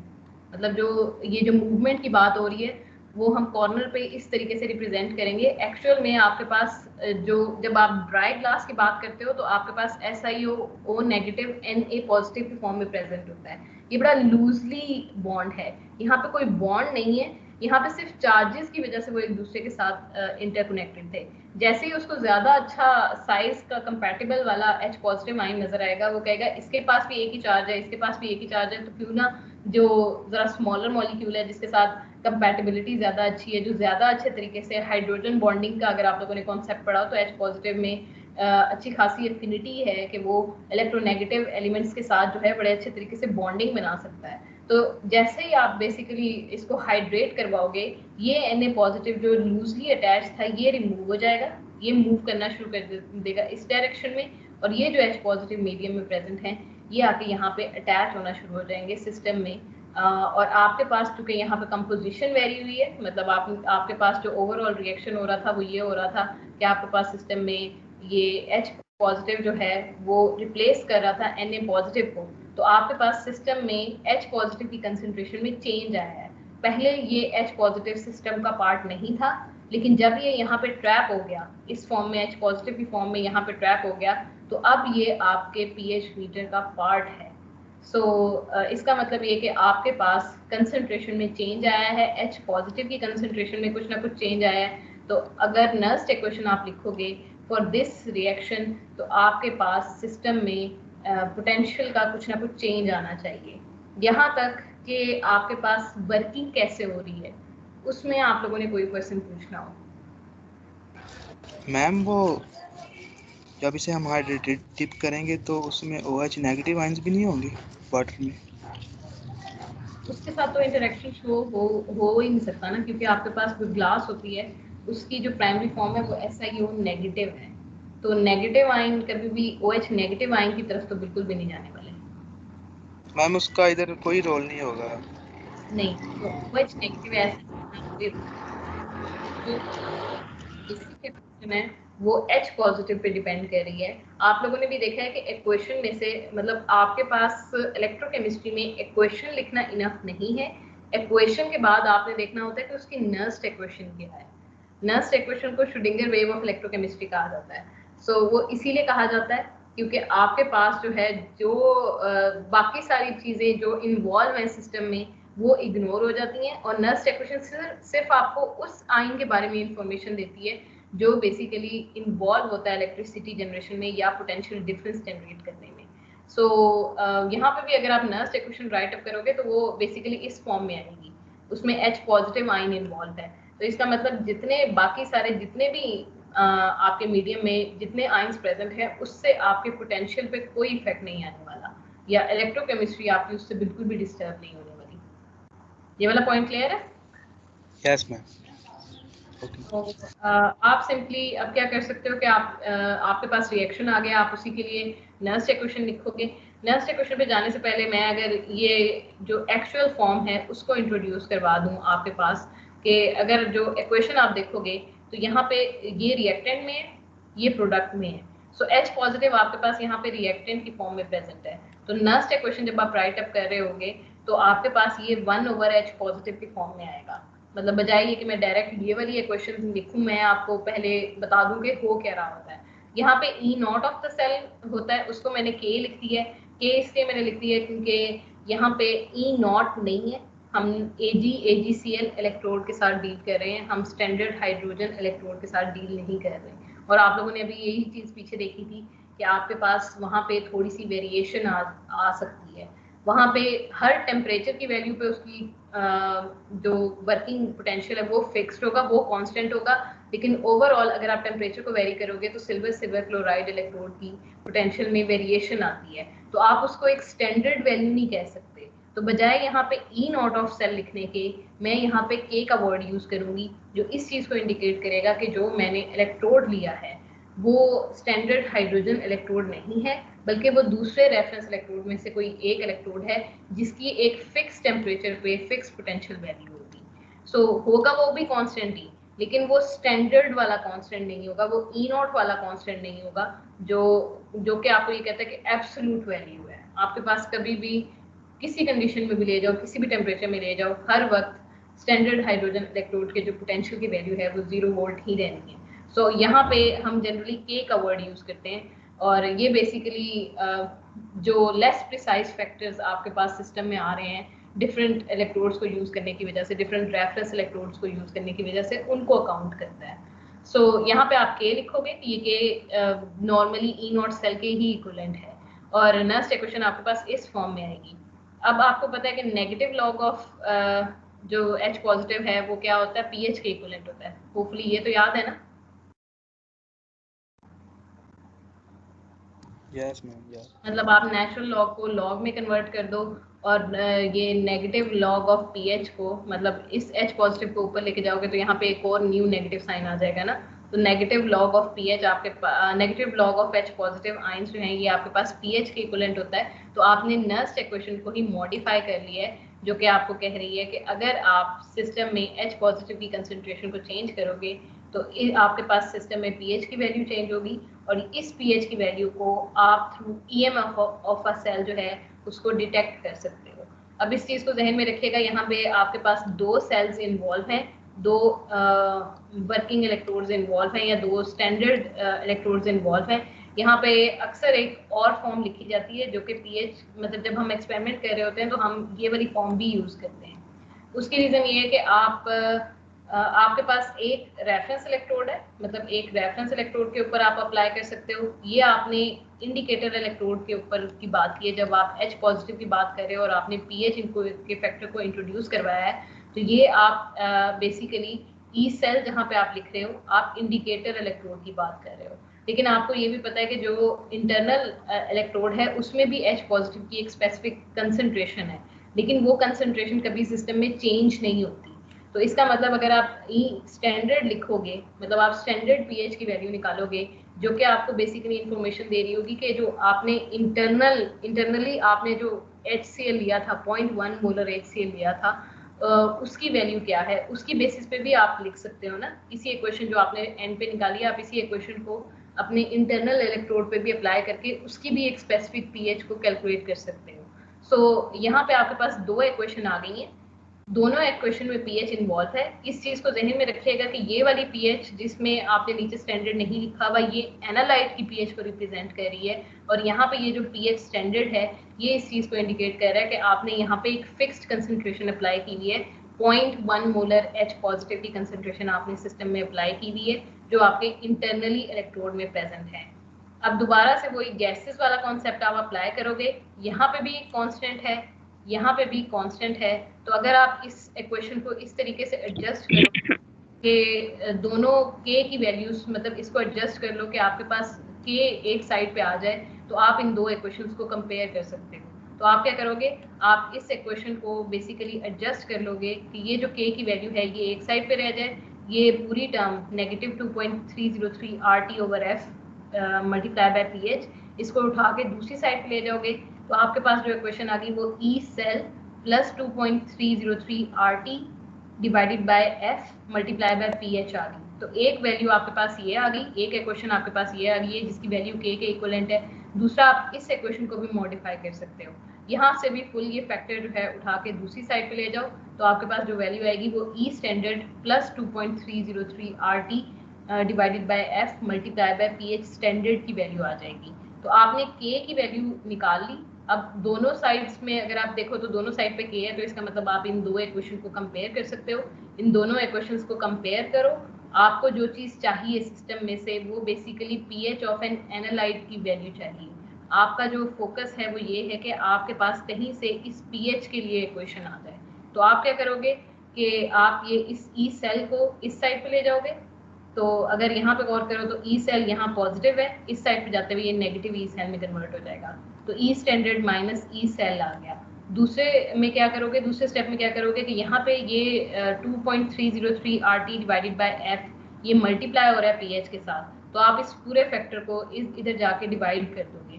मतलब जो ये जो मूवमेंट की बात हो रही है वो हम कॉर्नर पे इस तरीके से रिप्रेजेंट करेंगे। एक्चुअल में आपके पास जो जब आप ड्राई ग्लास की बात करते हो तो आपके पास SiO नेगेटिव Na पॉजिटिव की फॉर्म में प्रेजेंट होता है। ये बड़ा लूजली बॉन्ड है, यहाँ पे कोई बॉन्ड नहीं है, यहाँ पे सिर्फ चार्जेस की वजह से वो एक दूसरे के साथ इंटरकनेक्टेड थे। जैसे ही उसको ज्यादा अच्छा साइज का कंपैटिबल वाला H पॉजिटिव आइन नजर आएगा वो कहेगा इसके पास भी एक ही चार्ज है, इसके पास भी एक ही चार्ज है, तो क्यों ना जो जरा स्मॉलर मॉलिक्यूल है जिसके साथ कंपैटिबिलिटी ज्यादा अच्छी है, जो ज्यादा अच्छे तरीके से हाइड्रोजन बॉन्डिंग का अगर आप लोगों ने कॉन्सेप्ट पढ़ा तो H पॉजिटिव में अच्छी खासी एफिनिटी है कि वो इलेक्ट्रोनेगेटिव एलिमेंट्स के साथ जो है बड़े अच्छे तरीके से बॉन्डिंग बना सकता है। तो जैसे ही आप बेसिकली इसको हाइड्रेट करवाओगे ये Na पॉजिटिव जो लूजली अटैच था ये रिमूव हो जाएगा, ये मूव करना शुरू कर देगा इस डायरेक्शन में, और ये जो H पॉजिटिव मीडियम में प्रेजेंट हैं ये आके यहाँ पे अटैच होना शुरू हो जाएंगे सिस्टम में। और आपके पास चूंकि यहाँ पे कंपोजिशन वेरी हुई है, मतलब आपके पास जो ओवरऑल रिएक्शन हो रहा था वो ये हो रहा था कि आपके पास सिस्टम में ये H पॉजिटिव जो है वो रिप्लेस कर रहा था Na पॉजिटिव को, तो आपके पास सिस्टम में H पॉजिटिव की कंसंट्रेशन में चेंज आया है। पहले ये H पॉजिटिव सिस्टम का पार्ट नहीं था, लेकिन जब ये यहाँ पे ट्रैप हो गया इस फॉर्म में H पॉजिटिव की फॉर्म में यहाँ पे ट्रैप हो गया तो अब ये आपके पीएच मीटर का पार्ट है। सो इसका मतलब ये कि आपके पास कंसंट्रेशन में चेंज आया है, H पॉजिटिव की कंसंट्रेशन में कुछ ना कुछ चेंज आया है। तो अगर नर्स्ट इक्वेशन आप लिखोगे फॉर दिस रिएक्शन तो आपके पास सिस्टम में पोटेंशियल का कुछ ना कुछ चेंज आना चाहिए। यहाँ तक कि आपके पास वर्किंग कैसे हो रही है उसमें आप लोगों ने कोई क्वेश्चन पूछना हो। मैम वो जब इसे हम हाइड्रेटेड डिप करेंगे तो उसमें OH नेगेटिव आइंस भी नहीं होंगे वाटर में? उसके साथ तो इंटरेक्शन शो हो ही नहीं सकता ना, क्योंकि आपके पास जो ग्लास होती है उसकी जो प्राइमरी फॉर्म है वो SiO नेगेटिव है, तो नेगेटिव आयन कभी भी OH नेगेटिव आयन की तरफ तो बिल्कुल भी नहीं जाने वाले। मैम उसका इधर कोई रोल नहीं होगा? नहीं, तो OH नेगेटिव ऐसे जो बेसिक इक्वेशन है वो H पॉजिटिव पे डिपेंड कर रही है। आप लोगों ने भी देखा है कि इक्वेशन में से मतलब आपके पास इलेक्ट्रोकेमिस्ट्री में इक्वेशन लिखना इनफ नहीं है, इक्वेशन के बाद आपने देखना होता है कि उसकी नर्स्ट इक्वेशन क्या है। नर्स्ट इक्वेशन को श्रोडिंगर वेव ऑफ इलेक्ट्रोकेमिस्ट्री कहा जाता है। सो वो इसीलिए कहा जाता है क्योंकि आपके पास जो है जो बाकी सारी चीजें जो इन्वॉल्व हैं सिस्टम में वो इग्नोर हो जाती हैं और नर्स्ट इक्वेशन सिर्फ आपको उस आयन के बारे में इंफॉर्मेशन देती है जो बेसिकली इन्वॉल्व होता है इलेक्ट्रिसिटी जनरेशन में या पोटेंशियल डिफरेंस जनरेट करने में। सो यहाँ पे भी अगर आप नर्स्ट इक्वेशन राइट अप करोगे तो वो बेसिकली इस फॉर्म में आएगी, उसमें H पॉजिटिव आयन इन्वॉल्व है। तो इसका मतलब जितने बाकी सारे जितने भी आपके मीडियम में जितने आयंस प्रेजेंट हैं उससे आपके पोटेंशियल पे कोई इफेक्ट नहीं आने वाला। या इलेक्ट्रोकेमिस्ट्री आपकी उससे बिल्कुल भी डिस्टर्ब नहीं होने वाली। ये वाला पॉइंट क्लियर है? Yes ma'am. तो आप सिंपली अब क्या कर सकते हो कि आपके पास रिएक्शन आ गया, आप उसी के लिए नर्स्ट इक्वेशन लिखोगे। नर्स्ट इक्वेशन पे जाने से पहले मैं अगर ये जो एक्चुअल फॉर्म है उसको इंट्रोड्यूस करवा दूं आपके पास, कि अगर जो इक्वेशन आप देखोगे तो यहाँ पे ये रिएक्टेंट में है, ये प्रोडक्ट में है। सो H पॉजिटिव आपके पास यहाँ पे रिएक्टेंट की फॉर्म में प्रेजेंट है। तो नर्स्ट इक्वेशन जब आप राइट अप कर रहे होगे तो आपके पास ये 1/H पॉजिटिव की फॉर्म में आएगा। मतलब बजाय ये कि मैं डायरेक्ट ये वाली इक्वेशन लिखूं, मैं आपको पहले बता दूं कि हो क्या रहा होता है। यहाँ पे E naught of the cell होता है, उसको मैंने K लिख दी है। K इसलिए मैंने लिख दी है क्योंकि यहाँ पे E नॉट नहीं है, हम AgCl इलेक्ट्रोड के साथ डील कर रहे हैं, हम स्टैंडर्ड हाइड्रोजन इलेक्ट्रोड के साथ डील नहीं कर रहे। और आप लोगों ने अभी यही चीज़ पीछे देखी थी कि आपके पास वहाँ पे थोड़ी सी वेरिएशन आ सकती है। वहाँ पे हर टेम्परेचर की वैल्यू पे उसकी जो वर्किंग पोटेंशियल है वो फिक्स्ड होगा, वो कांस्टेंट होगा। लेकिन ओवरऑल अगर आप टेम्परेचर को वेरी करोगे तो सिल्वर क्लोराइड इलेक्ट्रोड की पोटेंशियल में वेरिएशन आती है। तो आप उसको एक स्टैंडर्ड वैल्यू नहीं कह सकते। तो बजाय यहाँ पे E नॉट ऑफ सेल लिखने के मैं यहाँ पे K का वर्ड यूज करूंगी, जो इस चीज को इंडिकेट करेगा कि जो मैंने इलेक्ट्रोड लिया है वो स्टैंडर्ड हाइड्रोजन इलेक्ट्रोड नहीं है, बल्कि वो दूसरे रेफरेंस इलेक्ट्रोड में से कोई एक इलेक्ट्रोड है जिसकी एक फिक्स टेम्परेचर पे फिक्स पोटेंशियल वैल्यू होगी। सो होगा वो भी कांस्टेंट ही, लेकिन वो स्टैंडर्ड वाला कांस्टेंट नहीं होगा, वो E नॉट वाला कांस्टेंट नहीं होगा जो कि आपको ये कहता है कि एब्सोल्यूट वैल्यू है। आपके पास कभी भी किसी कंडीशन में भी ले जाओ, किसी भी टेम्परेचर में ले जाओ, हर वक्त स्टैंडर्ड हाइड्रोजन इलेक्ट्रोड के जो पोटेंशियल की वैल्यू है वो 0 वोल्ट ही रहनी है। सो यहाँ पे हम जनरली K का वर्ड यूज करते हैं, और ये बेसिकली जो लेस प्रिसाइज फैक्टर्स आपके पास सिस्टम में आ रहे हैं डिफरेंट इलेक्ट्रोड्स को यूज करने की वजह से, डिफरेंट रेफरेंस इलेक्ट्रोड्स को यूज करने की वजह से, उनको अकाउंट करता है। सो यहाँ पे आप K लिखोगे, ये K normally E naught cell के ही इक्विवेलेंट है, और नर्स्ट इक्वेशन आपके पास इस फॉर्म में आएगी। अब आपको पता है कि नेगेटिव लॉग ऑफ जो H पॉजिटिव है वो क्या होता है, पीएच के इक्विवेलेंट होता है। होपफुली ये तो याद है ना? Yes ma'am, yes. मतलब आप नेचुरल लॉग को लॉग में कन्वर्ट कर दो, और ये नेगेटिव लॉग ऑफ पीएच को मतलब इस H पॉजिटिव को ऊपर लेके जाओगे तो यहाँ पे एक और न्यू नेगेटिव साइन आ जाएगा ना। तो नेगेटिव लॉग ऑफ पीएच आपके negative log of H positive ions जो हैं ये आपके पास पीएच के इक्विवेलेंट होता है। तो आपने नर्स्ट इक्वेशन को ही मॉडिफाई कर लिया है, जो कि आपको कह रही है कि अगर आप सिस्टम में H पॉजिटिव की कंसंट्रेशन को चेंज करोगे तो आपके पास सिस्टम में पीएच की वैल्यू चेंज होगी, और इस पीएच की वैल्यू को आप through EMF of a cell जो है उसको डिटेक्ट कर सकते हो। अब इस चीज़ को जहन में रखिएगा, यहाँ पे आपके पास दो सेल्स इन्वॉल्व हैं, दो वर्किंग इलेक्ट्रोड्स इन्वॉल्व हैं, या दो स्टैंडर्ड इलेक्ट्रोड्स इन्वॉल्व हैं। यहाँ पे अक्सर एक और फॉर्म लिखी जाती है जो कि पीएच, मतलब जब हम एक्सपेरिमेंट कर रहे होते हैं तो हम ये वाली फॉर्म भी यूज़ करते हैं। उसकी रीज़न ये है कि आपके पास एक रेफरेंस इलेक्ट्रोड है, मतलब एक रेफरेंस इलेक्ट्रोड के ऊपर आप अप्लाई कर सकते हो। ये आपने इंडिकेटर इलेक्ट्रोड के ऊपर की बात की है जब आप H पॉजिटिव की बात कर रहे हो और आपने पीएच इनको के फैक्टर को इंट्रोड्यूस करवाया है। तो ये आप बेसिकली ई सेल जहाँ पे आप लिख रहे हो आप इंडिकेटर इलेक्ट्रोड की बात कर रहे हो, लेकिन आपको ये भी पता है कि जो इंटरनल इलेक्ट्रोड है उसमें भी H पॉजिटिव की एक स्पेसिफिक कंसंट्रेशन है, लेकिन वो कंसंट्रेशन कभी सिस्टम में चेंज नहीं होती। तो इसका मतलब अगर आप ई स्टैंडर्ड लिखोगे, मतलब आप स्टैंडर्ड पीएच की वैल्यू निकालोगे, जो कि आपको बेसिकली इंफॉर्मेशन दे रही होगी कि जो आपने इंटरनली आपने जो HCl लिया था 0.1 मोलर HCl लिया था, उसकी वैल्यू क्या है, उसकी बेसिस पे भी आप लिख सकते हो ना। इसी इक्वेशन जो आपने एंड पे निकाली है, आप इसी इक्वेशन को अपने इंटरनल इलेक्ट्रोड पे भी अप्लाई करके उसकी भी एक स्पेसिफिक पीएच को कैलकुलेट कर सकते हो। सो यहाँ पे आपके पास दो इक्वेशन आ गई हैं, दोनों इक्वेशन में पीएच इन्वॉल्व है। इस चीज को जहन में रखिएगा कि ये वाली पीएच जिसमें आपने नीचे स्टैंडर्ड नहीं लिखा हुआ, ये एनालाइट की पीएच को रिप्रेजेंट कर रही है, और यहाँ पे ये जो पीएच स्टैंडर्ड है ये इस चीज को इंडिकेट कर रहा है कि आपने यहाँ पे एक फिक्स्ड कंसंट्रेशन अप्लाई की हुई है। 0.1 मोलर H पॉजिटिव की कंसंट्रेशन आपने सिस्टम में अप्लाई की हुई है, जो आपके इंटरनली इलेक्ट्रोड में प्रेजेंट है। अब दोबारा से वही गैसेस वाला कॉन्सेप्ट आप अप्लाई करोगे, यहाँ पे भी कांस्टेंट है, यहाँ पे भी कांस्टेंट है। तो अगर आप इस इक्वेशन को इस तरीके से एडजस्ट करो कि दोनों k की वैल्यूज, मतलब इसको एडजस्ट कर लो कि आपके पास k एक साइड पे आ जाए, तो आप इन दो इक्वेशंस को कंपेयर कर सकते हो। तो आप क्या करोगे, आप इस इक्वेशन को बेसिकली एडजस्ट कर लोगे कि ये जो k की वैल्यू है ये एक साइड पे रह जाए, ये पूरी term -2.303 RT/F multiply by PH इसको उठा के दूसरी साइड पे ले जाओगे, तो आपके पास जो इक्वेशन आ गई वो E cell plus 2.303 RT divided by F multiply by PH आ गई। तो एक वैल्यू आपके पास ये आ गई, एक इक्वेशन आपके पास ये आ गई है जिसकी वैल्यू k के इक्विवेलेंट है। दूसरा आप इस इक्वेशन को भी मॉडिफाई कर सकते हो, यहाँ से भी फुल ये फैक्टर जो है उठा के दूसरी साइड पे ले जाओ, तो आपके पास जो वैल्यू आएगी वो E standard plus 2.303 RT divided by F multiply by PH standard की वैल्यू आ जाएगी। तो आपने k की वैल्यू निकाल ली। अब दोनों साइड्स में अगर आप देखो तो दोनों साइड पे k है, तो इसका मतलब आप इन दो इक्वेशन को कंपेयर कर सकते हो। इन दोनों इक्वेशंस को कंपेयर करो, आपको जो चीज़ चाहिए सिस्टम में से वो basically pH of an analyte की वैल्यू चाहिए। आपका जो फोकस है वो ये है कि आपके पास कहीं से इस pH के लिए इक्वेशन आ जाए। तो आप क्या करोगे कि आप ये इस E सेल को इस साइड पे ले जाओगे, तो अगर यहाँ पे गौर करो तो E सेल यहाँ पॉजिटिव है, इस साइड पे जाते हुए ये नेगेटिव E सेल में कन्वर्ट हो जाएगा, तो E standard minus E cell आ गया। दूसरे में क्या करोगे, दूसरे स्टेप में क्या करोगे कि यहाँ पे ये 2.303 RT डिवाइडेड बाय F ये मल्टीप्लाई हो रहा है PH के साथ, तो आप इस पूरे फैक्टर को इधर जाके डिवाइड कर दोगे।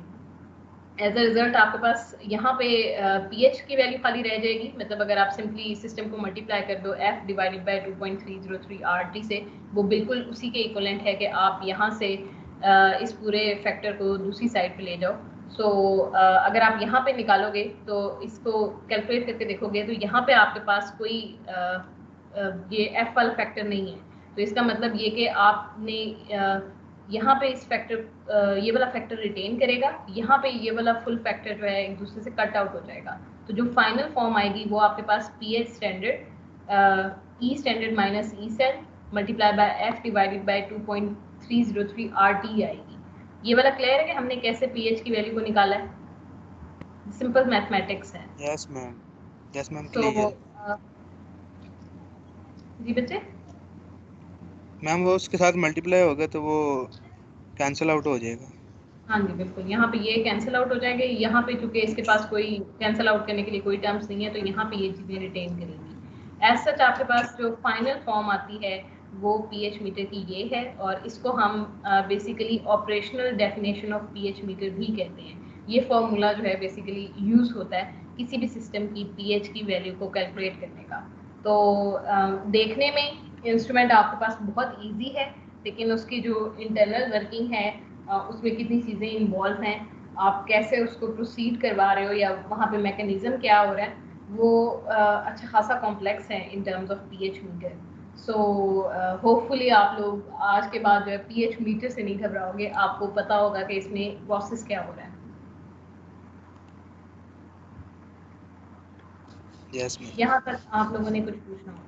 एज अ रिजल्ट आपके पास यहाँ पे pH की वैल्यू खाली रह जाएगी, मतलब अगर आप सिंपली सिस्टम को मल्टीप्लाई कर दो F डिवाइडेड बाय 2.303 RT से, वो बिल्कुल उसी के इक्वलेंट है कि आप यहाँ से इस पूरे फैक्टर को दूसरी साइड पे ले जाओ। सो अगर आप यहाँ पे निकालोगे तो इसको कैलकुलेट करके देखोगे तो यहाँ पे आपके पास कोई ये F वाला फैक्टर नहीं है, तो इसका मतलब ये कि आपने यहाँ पे इस फैक्टर ये वाला फैक्टर रिटेन करेगा, यहाँ पे ये वाला फुल फैक्टर जो है एक दूसरे से कट आउट हो जाएगा। तो जो फाइनल फॉर्म आएगी वो आपके पास PH standard E standard minus E cell multiply by F divided by 2.303 RT आएगी। ये वाला क्लियर है कि हमने कैसे PH की वैल्यू को निकाला है? सिंपल मैथमेटिक्स है। यस मैम, यस मैम, तो क्लियर। जी बच्चे, मैम वो उसके साथ मल्टीप्लाई होगा तो वो कैंसिल आउट हो जाएगा। हाँ जी बिल्कुल, यहाँ पे ये कैंसिल आउट हो जाएंगे, यहाँ पे चूंकि इसके पास कोई कैंसिल आउट करने के लिए कोई टर्म्स नहीं है, तो यहाँ पे ये चीज़ें रिटेन करेंगी। एज सच आपके पास जो फाइनल फॉर्म आती है वो पीएच मीटर की ये है, और इसको हम basically operational definition of pH meter भी कहते हैं। ये फॉर्मूला जो है बेसिकली यूज़ होता है किसी भी सिस्टम की पीएच की वैल्यू को कैलकुलेट करने का। तो देखने में इंस्ट्रूमेंट आपके पास बहुत ईजी है, लेकिन उसकी जो इंटरनल वर्किंग है उसमें कितनी चीज़ें इन्वॉल्व हैं, आप कैसे उसको प्रोसीड करवा रहे हो या वहाँ पे मैकेनिज्म क्या हो रहा है, वो अच्छा खासा कॉम्प्लेक्स है इन terms of pH meter. So hopefully आप लोग आज के बाद जो है पीएच मीटर से नहीं घबराओगे, आपको पता होगा कि इसमें प्रोसेस क्या हो रहा है। Yes ma'am. यहाँ तक आप लोगों ने कुछ पूछना हो?